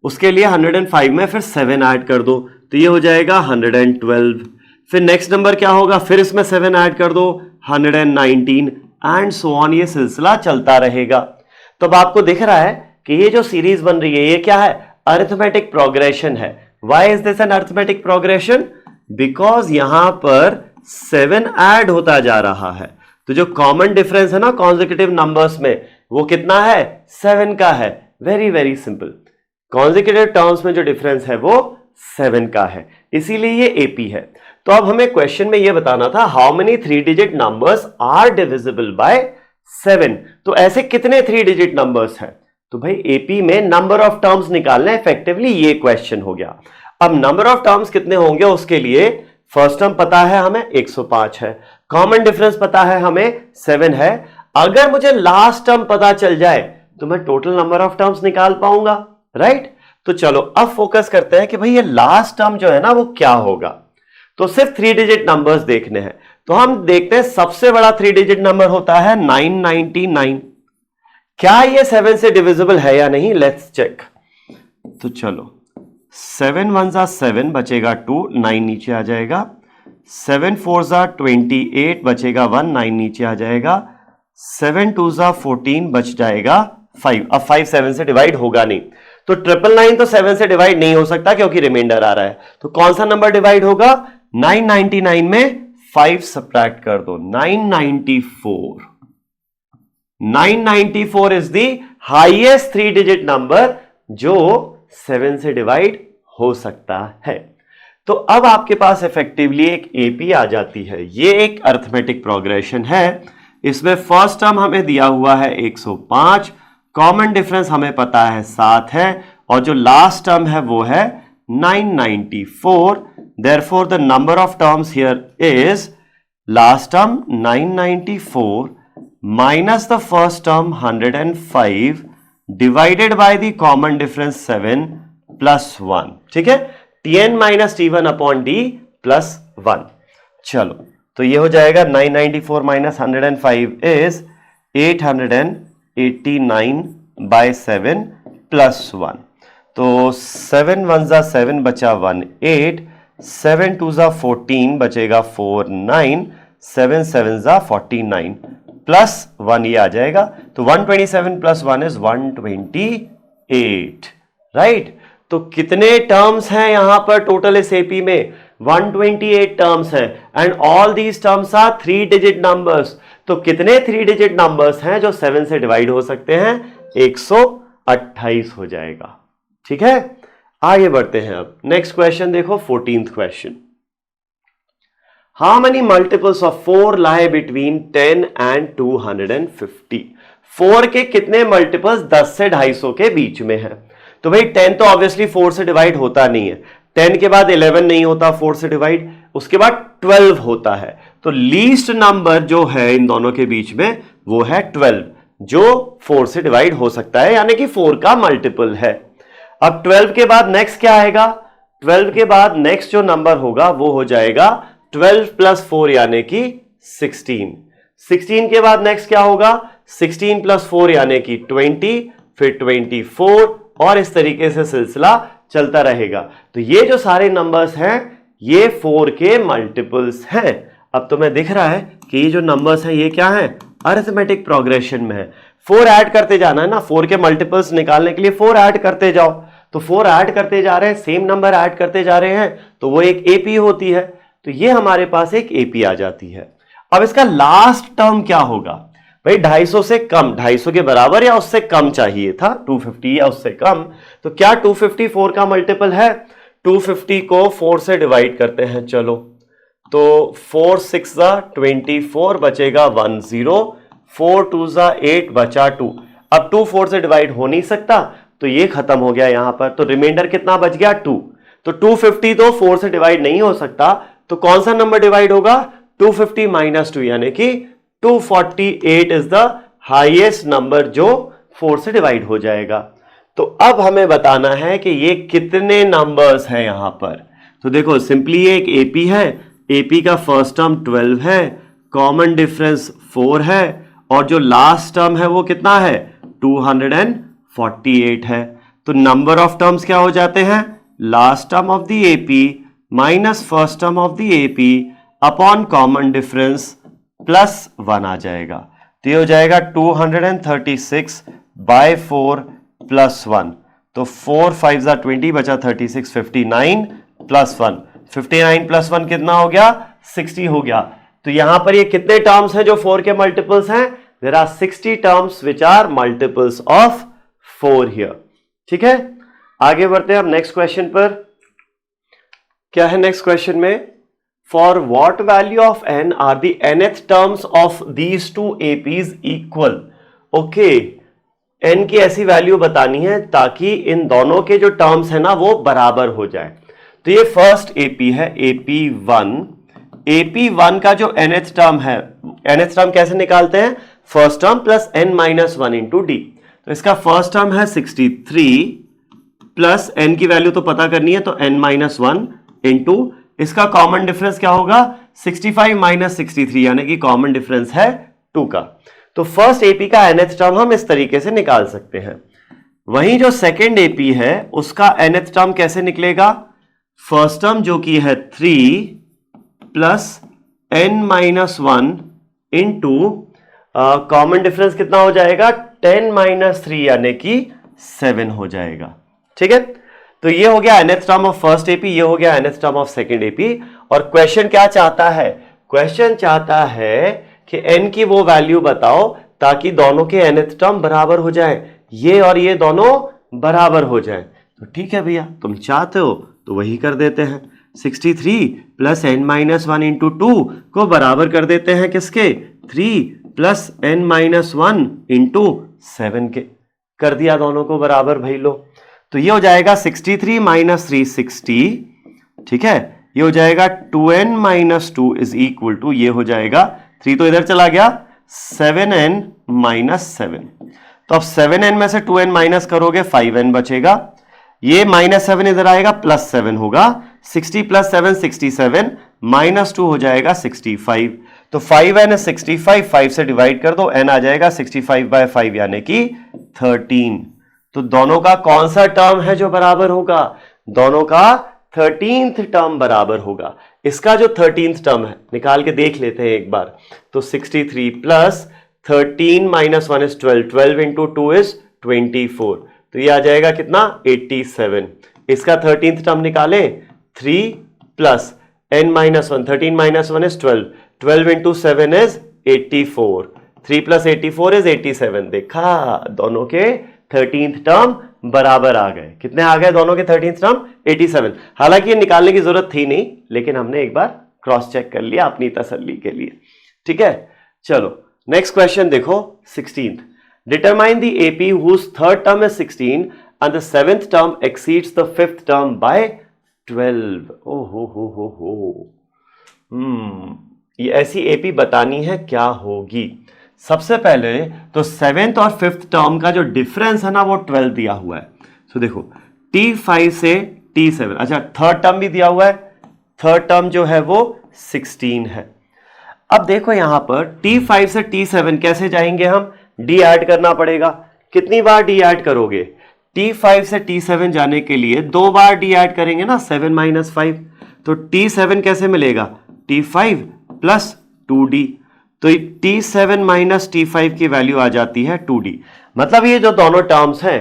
उसके लिए 105 में फिर 7 ऐड कर दो, तो ये हो जाएगा 112, फिर नेक्स्ट नंबर क्या होगा, फिर इसमें 7 ऐड कर दो 119, एंड सो ऑन, ये सिलसिला चलता रहेगा। तो अब आपको दिख रहा है कि ये जो सीरीज बन रही है ये क्या है, अरिथमेटिक प्रोग्रेशन है। Why is this an arithmetic progression, because यहां पर 7 ऐड होता जा रहा है, तो जो कॉमन डिफरेंस है ना कॉन्जिक्यूटिव नंबर्स में वो कितना है, 7 का है, very very simple, consecutive terms में जो डिफरेंस है वो 7 का है, इसीलिए ये एपी है। तो अब हमें क्वेश्चन में ये बताना था how many 3 digit numbers are divisible by 7, तो ऐसे कितने 3 डिजिट नंबर्स हैं, तो भाई एपी में नंबर ऑफ टर्म्स निकालना है, इफेक्टिवली ये क्वेश्चन हो गया। अब नंबर ऑफ टर्म्स कितने होंगे उसके लिए फर्स्ट टर्म पता है हमें 105 है, कॉमन डिफरेंस पता है हमें 7 है, अगर मुझे लास्ट टर्म पता चल जाए तो मैं टोटल नंबर ऑफ टर्म्स निकाल पाऊंगा, राइट। तो चलो अब फोकस करते हैं कि भाई ये लास्ट टर्म जो है ना वो क्या होगा, तो सिर्फ 3 डिजिट नंबर्स देखने हैं। तो हम देखते हैं सबसे बड़ा 3 डिजिट नंबर होता है 999। क्या ये 7 से डिविजिबल है या नहीं, लेट्स चेक। तो चलो 7 1 जा 7 बचेगा 2, 9 नीचे आ जाएगा। 7 4 जा 28 बचेगा 1, 9 नीचे आ जाएगा। 7 2 जा 14 बच जाएगा 5। अब 5 7 से डिवाइड होगा नहीं, तो 999 तो 7 से डिवाइड नहीं हो सकता क्योंकि रिमाइंडर आ रहा है। तो कौन सा नंबर डिवाइड होगा? 999 में 5 सब्ट्रैक्ट कर दो, 994। 994 is the highest 3 digit number जो 7 से डिवाइड हो सकता है। तो अब आपके पास इफेक्टिवली एक एपी आ जाती है। ये एक अरिथमेटिक प्रोग्रेशन है। इसमें फर्स्ट टर्म हमें दिया हुआ है 105, कॉमन डिफरेंस हमें पता है 7 है, और जो लास्ट टर्म है वो है 994। Therefore the number of terms here is last term 994 minus the first term 105 divided by the common difference 7 plus 1। ठीक है, tn minus t1 upon d plus 1। चलो तो ये हो जाएगा 994 माइनस 105 इज 889 बाय 7 प्लस 1। तो 7 1 जा 7 बचा 1 8, 7 2 जा 14 बचेगा 4 9, 7 7 जा 49 प्लस 1 ये आ जाएगा। तो 127 प्लस 1 इज 128, राइट। तो कितने टर्म्स हैं यहां पर टोटल इस एपी में? 128 टर्म्स हैं, and all these terms are 3 digit numbers. तो कितने 3 डिजिट नंबर्स हैं जो 7 से डिवाइड हो सकते हैं? 128 हो जाएगा। ठीक है, आगे बढ़ते हैं। अब नेक्स्ट क्वेश्चन देखो, 14th question. How many multiples of 4 lie between 10 and 250? 4 के कितने मल्टीपल्स 10 से 250 के बीच में है? तो भाई 10 तो ऑब्वियसली 4 से डिवाइड होता नहीं है। 10 के बाद 11 नहीं होता 4 से डिवाइड, उसके बाद 12 होता है। तो लीस्ट नंबर जो है इन दोनों के बीच में वो है 12, जो 4 से डिवाइड हो सकता है, यानी कि 4 का मल्टीपल है। अब 12 के बाद नेक्स्ट क्या आएगा? 12 के बाद नेक्स्ट जो नंबर होगा वो हो जाएगा 12 प्लस 4 यानी कि 16। 16 के बाद नेक्स्ट क्या होगा? 16 प्लस 4 यानी कि 20, फिर 24, और इस तरीके से सिलसिला चलता रहेगा। तो ये जो सारे नंबर्स हैं ये 4 के मल्टीपल्स हैं। अब तो मैं दिख रहा है कि ये जो नंबर्स हैं ये क्या हैं? अरिथमेटिक प्रोग्रेशन में है। 4 ऐड करते जाना है ना, 4 के मल्टीपल्स निकालने के लिए 4 ऐड करते जाओ। तो 4 ऐड करते जा रहे हैं, सेम नंबर ऐड करते जा रहे हैं, तो वो एक एपी होती है। तो ये हमारे पास एक एपी आ जाती है। अब इसका लास्ट टर्म क्या होगा? भाई 250 से कम, 250 के बराबर या उससे कम चाहिए था, 250 या उससे कम। तो क्या 250 4 का मल्टीपल है? 250 को 4 से डिवाइड करते हैं। चलो तो 4 6 जा 24 बचेगा 10, 4 2 जा 8 बचा 2। अब 2 4 से डिवाइड हो नहीं सकता, तो ये खत्म हो गया यहां पर। तो रिमाइंडर कितना बच गया? 2। तो 250 तो 4 से डिवाइड नहीं हो सकता, तो कौन सा नंबर डिवाइड होगा? 250 माइनस 2 यानी कि 248 इज द हाईएस्ट नंबर जो 4 से डिवाइड हो जाएगा। तो अब हमें बताना है कि ये कितने नंबर्स हैं यहां पर। तो देखो सिंपली ये एक एपी है, एपी का फर्स्ट टर्म 12 है, कॉमन डिफरेंस 4 है, और जो लास्ट टर्म है वो कितना है? 248 है। तो नंबर ऑफ टर्म्स क्या हो जाते हैं? Last term of the AP minus first term of the AP upon common difference plus 1 आ जाएगा। तो ये हो जाएगा 236 बाय 4 प्लस 1। तो 4 5 जा 20 बचा 36, 59 प्लस 1, 59 प्लस 1 कितना हो गया? 60 हो गया। तो यहां पर ये कितने टर्म्स हैं जो 4 के मल्टीपल्स हैं? There are 60 terms which are multiples of 4 here. ठीक है, आगे बढ़ते हैं अब नेक्स्ट क्वेश्चन पर। क्या है नेक्स्ट क्वेश्चन में? For what value of n are the nth terms of these two APs equal? Okay, n की ऐसी वैल्यू बतानी है ताकि इन दोनों के जो टर्म्स है ना वो बराबर हो जाए। तो ये फर्स्ट AP है, AP1। AP1 का जो nth टर्म है, nth टर्म कैसे निकालते हैं? First term plus n minus 1 into D. तो इसका फर्स्ट टर्म है 63 प्लस n की वैल्यू तो पता करनी है, तो n माइनस 1 इंटू इसका कॉमन डिफरेंस क्या होगा? 65 माइनस 63 यानी कि कॉमन डिफरेंस है 2 का। तो फर्स्ट एपी का nth टर्म हम इस तरीके से निकाल सकते हैं। वहीं जो सेकेंड एपी है उसका nth टर्म कैसे निकलेगा? फर्स्ट टर्म जो कि है 3 plus n minus 1 into common difference कितना हो जाएगा? 10 माइनस 3 यानी कि 7 हो जाएगा। ठीक है, तो ये हो गया nth term of first AP, ये हो गया nth term of second AP. और क्वेश्चन क्या चाहता है? क्वेश्चन चाहता है कि n की वो वैल्यू बताओ ताकि दोनों के nth टर्म बराबर हो जाए, ये और ये दोनों बराबर हो जाए। तो ठीक है भैया, तुम चाहते हो तो वही कर देते हैं। 63 प्लस n माइनस 1 इंटू 2 को बराबर कर देते हैं किसके? 3 प्लस n माइनस 1 इंटू 7 के। कर दिया दोनों को बराबर भाई लो। तो ये हो जाएगा 63 माइनस 360। ठीक है, ये हो जाएगा 2n minus 2 is equal to, ये हो जाएगा 3 तो इधर चला गया, 7n माइनस 7। तो अब 7n में से 2n माइनस करोगे 5n बचेगा, ये माइनस 7 इधर आएगा, प्लस 7 होगा। 60 प्लस 7 67, माइनस 2 हो जाएगा 65। तो 5n 65, 5 से डिवाइड कर दो, n आ जाएगा 65 बाय 5 यानी कि 13। तो दोनों का कौन सा टर्म है जो बराबर होगा? दोनों का 13th टर्म बराबर होगा। इसका जो 13th टर्म है निकाल के देख लेते हैं एक बार। तो 63 plus 13 minus 1 is 12, 12 into 2 is 24। तो ये आ जाएगा कितना? 87। इसका 13th टर्म निकाले, 3 plus n minus 1, 13 minus 1 is 12, 12 into 7 is 84, 3 plus 84 is 87। देखा, दोनों के 13th टर्म बराबर आ गए। कितने आ गए दोनों के 13th टर्म? 87। हालांकि ये निकालने की जरूरत थी नहीं, लेकिन हमने एक बार क्रॉस चेक कर लिया अपनी तसल्ली के लिए। ठीक है, चलो नेक्स्ट क्वेश्चन देखो, 16th। Determine the AP whose third term is 16 and the seventh term exceeds the fifth term by 12। ओ हो। ये ऐसी एपी बतानी है, क्या होगी? सबसे पहले तो सेवेंथ और फिफ्थ टर्म का जो डिफरेंस है ना वो 12 दिया हुआ है। तो देखो T5 से T7, अच्छा थर्ड टर्म भी दिया हुआ है, थर्ड टर्म जो है वो 16 है। अब देखो यहां पर T5 से T7 कैसे जाएंगे हम? डी ऐड करना पड़ेगा। कितनी बार डी ऐड करोगे? T5 से T7 जाने के लिए 2 बार डी ऐड करेंगे ना, 7 माइनस 5। तो T7 कैसे मिलेगा? T5 plus 2D। तो T7 माइनस T5 की वैल्यू आ जाती है 2D। मतलब ये जो दोनों टर्म्स हैं,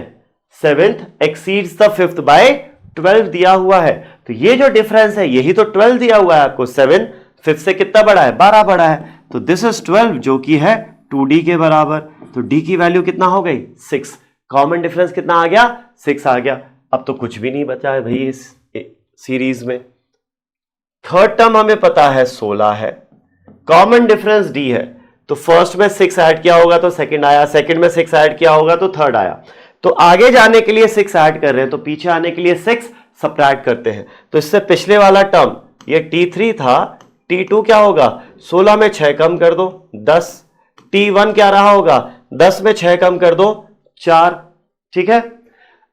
seventh exceeds the fifth by 12 दिया हुआ है, तो ये जो डिफरेंस है यही तो 12 दिया हुआ है आपको। 7 फिफ्थ से कितना बड़ा है? 12 बड़ा है। तो दिस इज 12 जो कि है 2D के बराबर। तो D की वैल्यू कितना हो गई? 6। कॉमन डिफरेंस कितना आ गया? 6 आ गया। अब तो कुछ भी नहीं बचा है भाई इस सीरीज में। थर्ड टर्म हमें पता है 16 है, कॉमन डिफरेंस D है। तो फर्स्ट में 6 ऐड किया होगा तो सेकंड आया, सेकंड में 6 ऐड किया होगा तो थर्ड आया। तो आगे जाने के लिए 6 ऐड कर रहे हैं, तो पीछे आने के लिए 6 सबट्रैक्ट करते हैं। तो इससे पिछले वाला टर्म ये T3 था, T2 क्या होगा? 16 में 6 कम कर दो 10। T1 क्या रहा होगा? 10 में 6 कम कर दो 4। ठीक है,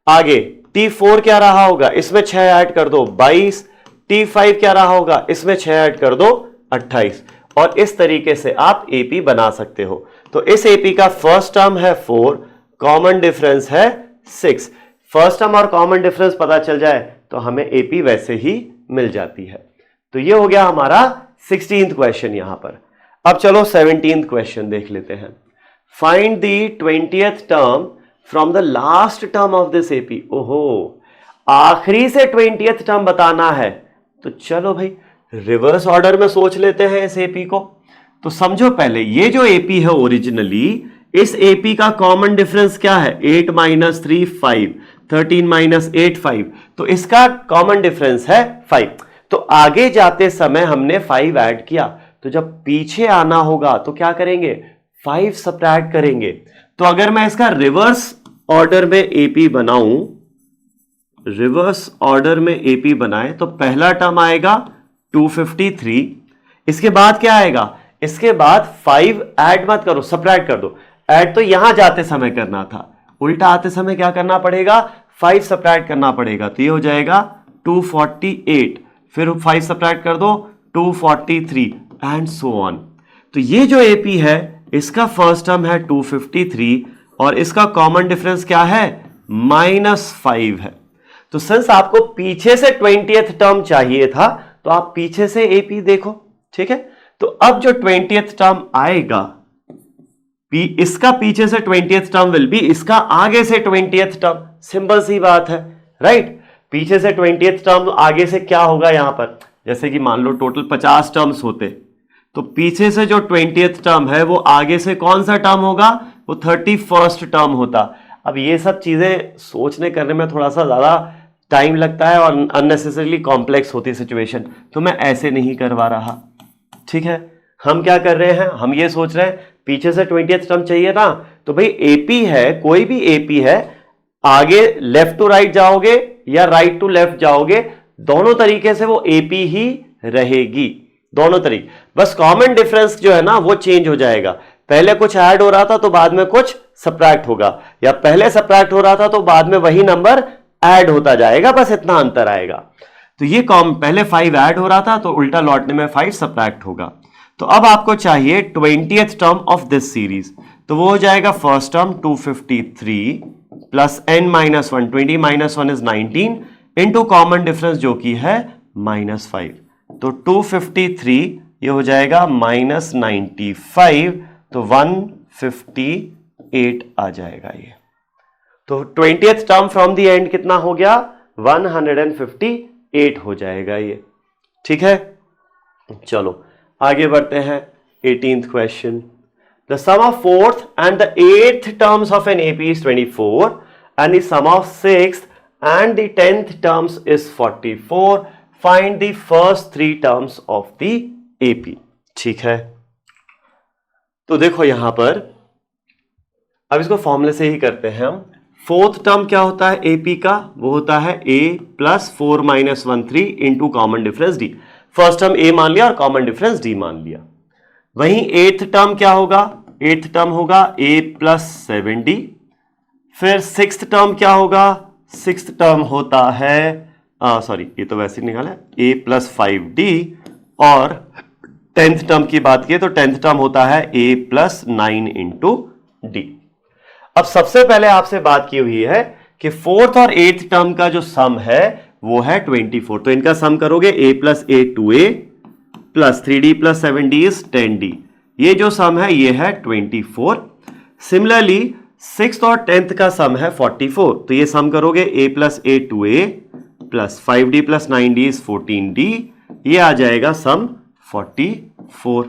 आगे T4 क्या रहा होगा? इसमें 6 ऐड कर दो 22। T5 क्या रहा होगा? इसमें 6 ऐड कर दो 28। और इस तरीके से आप एपी बना सकते हो। तो इस एपी का फर्स्ट टर्म है 4, कॉमन डिफरेंस है 6। फर्स्ट टर्म और कॉमन डिफरेंस पता चल जाए तो हमें एपी वैसे ही मिल जाती है। तो ये हो गया हमारा 16th क्वेश्चन यहां पर। अब चलो 17th क्वेश्चन देख लेते हैं। Find the 20th term from the last term of this AP. ओहो, आखिरी से 20th टर्म बताना है। तो चलो भाई रिवर्स ऑर्डर में सोच लेते हैं इस एपी को। तो समझो पहले ये जो एपी है ओरिजिनली, इस एपी का कॉमन डिफरेंस क्या है? 8 माइनस 3 5, 13 माइनस 8 5। तो इसका कॉमन डिफरेंस है 5। तो आगे जाते समय हमने 5 ऐड किया, तो जब पीछे आना होगा तो क्या करेंगे? 5 सबट्रैक्ट करेंगे। तो अगर मैं इसका रिवर्स ऑर्डर में एपी बनाऊं, रिवर्स ऑर्डर में एपी बनाए, तो पहला टर्म आएगा 253। इसके बाद क्या आएगा? इसके बाद 5 ऐड मत करो, सबट्रैक्ट कर दो। ऐड तो यहां जाते समय करना था, उल्टा आते समय क्या करना पड़ेगा? 5 सबट्रैक्ट करना पड़ेगा। तो ये हो जाएगा 248। फिर 5 सबट्रैक्ट कर दो 243 एंड सो ऑन। तो ये जो एपी है इसका फर्स्ट टर्म है 253 और इसका कॉमन डिफरेंस क्या है -5 है। तो सिंस आपको पीछे से 20th टर्म चाहिए था तो आप पीछे से एपी देखो, ठीक है। तो अब जो 20th टर्म आएगा इसका पीछे से 20th टर्म विल बी इसका आगे से 20th टर्म, सिंपल सी बात है, राइट। पीछे से 20th टर्म आगे से क्या होगा यहां पर, जैसे कि मान लो टोटल 50 टर्म्स होते तो पीछे से जो 20th टर्म है वो आगे से कौन सा टर्म होगा, वो 31st टर्म होता। अब ये सब चीजें सोचने करने में थोड़ा सा ज्यादा टाइम लगता है और अननेसेसरीली कॉम्प्लेक्स होती है सिचुएशन, तो मैं ऐसे नहीं करवा रहा, ठीक है। हम क्या कर रहे हैं, हम ये सोच रहे हैं पीछे से 20th टर्म चाहिए ना, तो भाई एपी है, कोई भी एपी है, आगे लेफ्ट टू राइट जाओगे या राइट टू लेफ्ट जाओगे, दोनों तरीके से वो एपी ही रहेगी, दोनों तरीके। बस कॉमन डिफरेंस जो है ना वो चेंज हो जाएगा, पहले कुछ ऐड हो रहा था तो बाद में कुछ सब्ट्रैक्ट होगा, या पहले सब्ट्रैक्ट हो रहा था तो बाद में वही नंबर ऐड होता जाएगा, बस इतना अंतर आएगा। तो ये पहले 5 ऐड हो रहा था तो उल्टा लौटने में 5 सब्ट्रैक्ट होगा। तो अब आपको चाहिए 20th term of this series, तो वो हो जाएगा first term 253 plus n-1, 20 - 1 is 19 into common difference जो कि है -5। तो 253 ये हो जाएगा -95, तो 158 आ जाएगा ये। तो 20th term from the end कितना हो गया, 158 हो जाएगा ये, ठीक है। चलो आगे बढ़ते हैं 18th question. The sum of 4th and the 8th terms of an AP is 24 and the sum of 6th and the 10th terms is 44. Find the first 3 terms of the AP, ठीक है। तो देखो यहां पर अब इसको फॉर्मूले से ही करते हैं हम। 4th टर्म क्या होता है AP का, वो होता है A plus 4 - 1 3 into common difference D। First term A मान लिया और कॉमन डिफरेंस D मान लिया। वहीं 8th टर्म क्या होगा, 8th टर्म होगा A प्लस 7D। फिर 6th टर्म क्या होगा, 6th टर्म होता है सॉरी ये तो वैसे ही निकाला A प्लस 5D। और 10th टर्म की बात की तो 10th टर्म होता है A प्लस 9 इंटू D। अब सबसे पहले आपसे बात की हुई है कि 4th और 8th टर्म का जो सम है वो है 24, तो इनका सम करोगे A plus A 2A plus 3D plus 7D is 10D। ये जो सम है ये है 24। सिमिलरली 6th और 10th का सम है 44, तो ये सम करोगे A plus A 2A plus 5D plus 9D is 14D, ये आ जाएगा सम 44,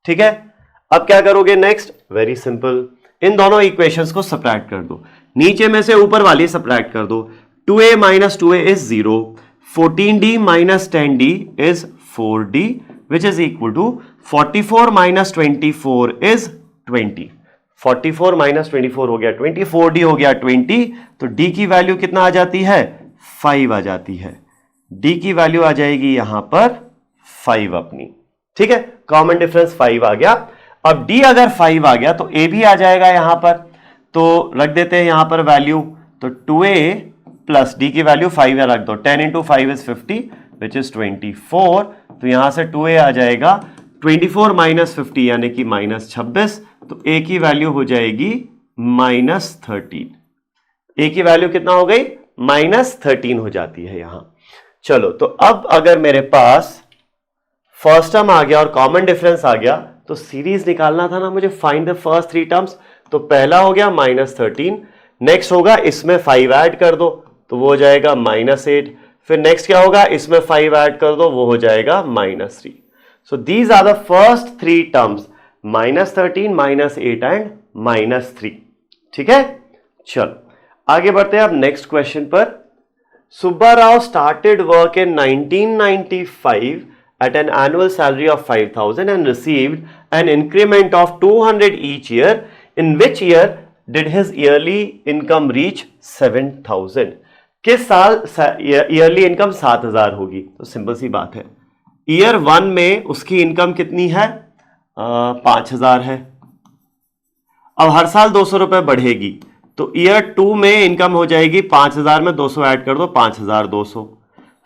ठीक है। अब क्या करोगे नेक्स्ट, वेरी सिंपल, इन दोनों इक्वेशंस को सब्ट्रैक्ट कर दो, नीचे में से ऊपर वाली सब्ट्रैक्ट कर दो। 2A minus 2A is 0, 14D minus 10D is 4D which is equal to 44 minus 24 is 20। 44 minus 24 हो गया 20, 4D हो गया 20, तो D की वैल्यू कितना आ जाती है, 5 आ जाती है। D की वैल्यू आ जाएगी यहां पर 5 अपनी, ठीक है। कॉमन डिफरेंस 5 आ गया। अब D अगर 5 आ गया तो A भी आ जाएगा यहां पर, तो रख देते हैं यहां पर वैल्यू, तो 2A प्लस D की वैल्यू 5 रख दो, 10 इंटू 5 इज 50 विच इज 24, तो यहां से 2A आ जाएगा 24 माइनस 50 यानी कि -26, तो A की वैल्यू हो जाएगी -13। A की वैल्यू कितना हो गई, -13 हो जाती है यहां। चलो तो अब अगर मेरे पास फर्स्ट टर्म आ गया और कॉमन डिफरेंस आ गया तो सीरीज निकालना था ना मुझे, फाइंड द फर्स्ट 3 टर्म्स। तो पहला हो गया -13, नेक्स्ट होगा इसमें 5 ऐड कर दो तो वो हो जाएगा -8, फिर नेक्स्ट क्या होगा इसमें 5 ऐड कर दो वो हो जाएगा -3। So these are the first 3 terms, -13, -8 and -3, ठीक है। चलो आगे बढ़ते हैं अब नेक्स्ट क्वेश्चन पर। Subba Rao started work in 1995 at an annual salary of 5,000 and received an increment of 200 each year. In which year did his yearly income reach 7,000? किस साल ईयरली इनकम 7,000 होगी? तो सिंपल सी बात है, ईयर 1 में उसकी इनकम कितनी है, 5,000 है। अब हर साल 200 रुपए बढ़ेगी, तो ईयर 2 में इनकम हो जाएगी 5,000 में 200 ऐड कर दो 5,200।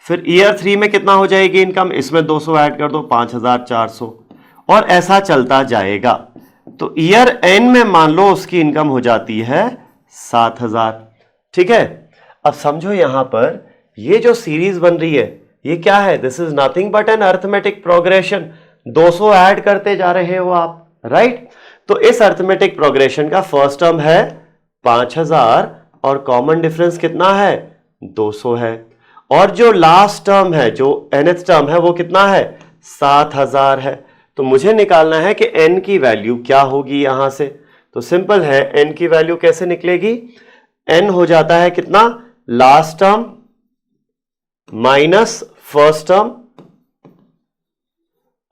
फिर ईयर 3 में कितना हो जाएगी इनकम, इसमें 200 ऐड कर दो, 5400, और ऐसा चलता जाएगा। तो ईयर एन में मान लो उसकी इनकम हो जाती है 7000। ठीक है, अब समझो यहां पर ये जो सीरीज बन रही है ये क्या है, this is nothing but an arithmetic progression. 200 add करते जा रहे हो आप, राइट। तो इस अरिथमेटिक प्रोग्रेशन का फर्स्ट टर्म है 5000 और कॉमन डिफरेंस कितना है, 200 है, और जो लास्ट टर्म है, जो nth टर्म है, वो कितना है, 7000 है। तो मुझे निकालना है कि n की वैल्यू क्या होगी यहां से। तो सिंपल है, n की वैल्यू कैसे निकलेगी, n हो जाता है कितना, last term minus first term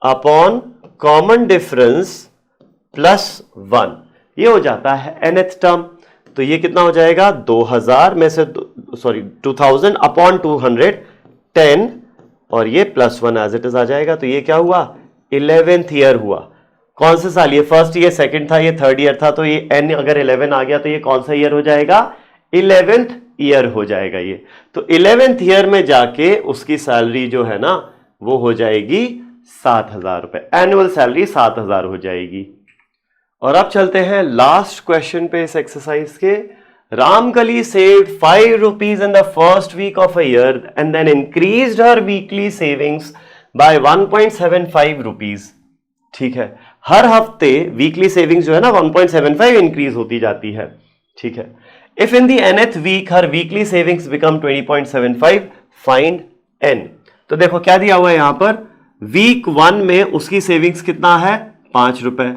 upon common difference plus 1, ये हो जाता है nth टर्म। तो ये कितना हो जाएगा, 2000 में से 2000 अपॉन 200 10, और ये प्लस 1 एज इट इज आ जाएगा। तो ये क्या हुआ, 11th ईयर हुआ। कौन से साल, ये फर्स्ट ईयर, सेकंड था, ये थर्ड ईयर था। तो ये n अगर 11 आ गया तो ये कौन सा ईयर हो जाएगा, 11th ईयर हो जाएगा ये। तो 11th ईयर में जाके उसकी सैलरी जो है ना वो हो जाएगी 7000 रुपए, एनुअल सैलरी 7000 हो जाएगी। और अब चलते हैं लास्ट क्वेश्चन पे इस एक्सरसाइज के। Ramkali saved 5 rupees in the first week of a year and then increased her weekly savings by 1.75 rupees। ठीक है, हर हफ्ते वीकली सेविंग्स जो है ना 1.75 इंक्रीज होती जाती है। ठीक है, if in the nth week her weekly savings become 20.75, find n। तो देखो क्या दिया हुआ है यहां पर, वीक 1 में उसकी सेविंग्स कितना है, 5 रुपए।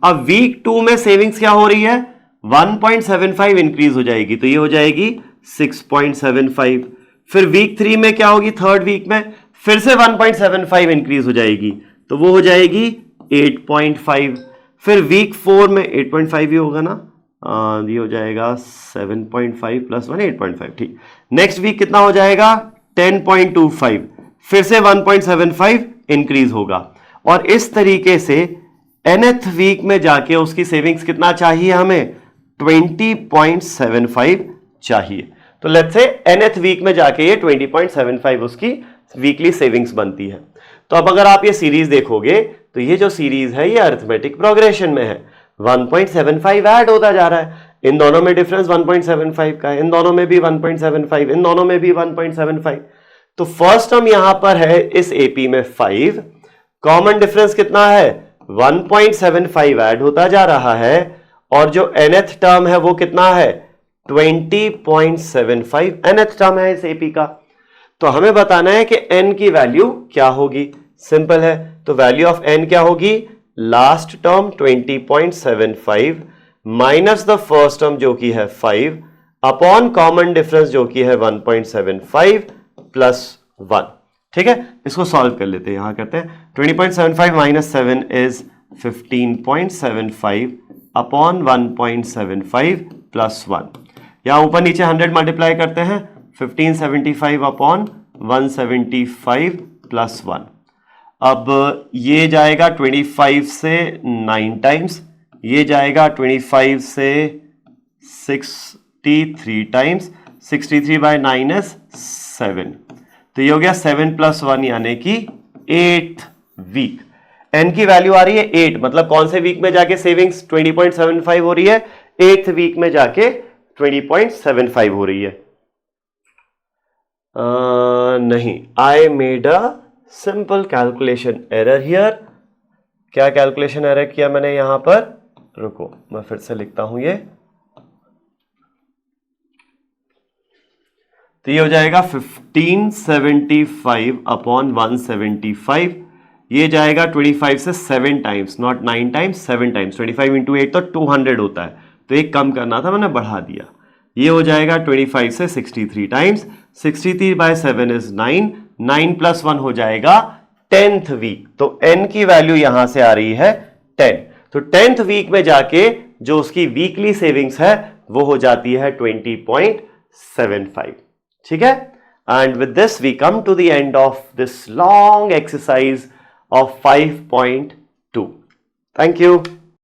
अब वीक 2 में सेविंग्स क्या हो रही है, 1.75 इंक्रीज हो जाएगी, तो ये हो जाएगी 6.75। फिर वीक 3 में क्या होगी, थर्ड वीक में फिर से 1.75 इंक्रीज हो जाएगी, तो वो हो जाएगी 8.5। फिर वीक 4 में 8.5 ही होगा ना, ये हो जाएगा 7.5 प्लस 1 8.5। ठीक, नेक्स्ट वीक कितना हो जाएगा, 10.25, फिर से 1.75 इंक्रीज होगा। और इस तरीके से nth वीक में जाके उसकी सेविंग्स कितना चाहिए हमें, 20.75 चाहिए। तो लेट्स से nth वीक में जाके ये 20.75 उसकी वीकली सेविंग्स बनती है। तो अब अगर आप ये सीरीज देखोगे तो ये जो सीरीज है ये अरिथमेटिक प्रोग्रेशन में है, 1.75 ऐड होता जा रहा है। इन दोनों में डिफरेंस 1.75 का है, इन दोनों में भी 1.75, इन दोनों में भी 1.75। तो फर्स्ट टर्म यहां पर है इस एपी में 5, कॉमन डिफरेंस कितना है, 1.75 ऐड होता जा रहा है, और जो nth टर्म है वो कितना है, 20.75 nth टर्म है इस एपी का। तो हमें बताना है कि n की वैल्यू क्या होगी। सिंपल है, तो वैल्यू ऑफ n क्या होगी, last term 20.75 minus the first term जो कि है 5 अपॉन कॉमन डिफरेंस जो कि है 1.75 प्लस 1। ठीक है, इसको सॉल्व कर लेते हैं। यहां करते हैं 20.75 माइनस 7 इज 15.75 अपॉन 1.75 प्लस 1। यहां ऊपर नीचे 100 मल्टीप्लाई करते हैं, 1575 अपॉन 175 प्लस 1। अब ये जाएगा 25 से 9 टाइम्स, ये जाएगा 25 से 63 टाइम्स, 63 बाय 9 इज 7। तो ये हो गया 7 प्लस 1 यानी कि 8th वीक। एन की वैल्यू आ रही है 8, मतलब कौन से वीक में जाके सेविंग्स 20.75 हो रही है, 8th वीक में जाके 20.75 हो रही है। नहीं, I made a simple calculation error here. क्या कैलकुलेशन एरर किया मैंने यहां पर, रुको मैं फिर से लिखता हूं ये। तो ये हो जाएगा 1575 अपॉन 175, ये जाएगा 25 से 7 times, not 9 times, 7 times. 25 into 8 तो 200 होता है, तो एक कम करना था मैंने बढ़ा दिया। ये हो जाएगा 25 से 63 टाइम्स, 63 बाय 7 इज 9, 9 प्लस 1 हो जाएगा 10th वीक। तो n की वैल्यू यहां से आ रही है 10। तो 10th वीक में जाके जो उसकी वीकली सेविंग्स है वो हो जाती है 20.75। ठीक है, and with this we come to the end of this long exercise of 5.2. Thank you.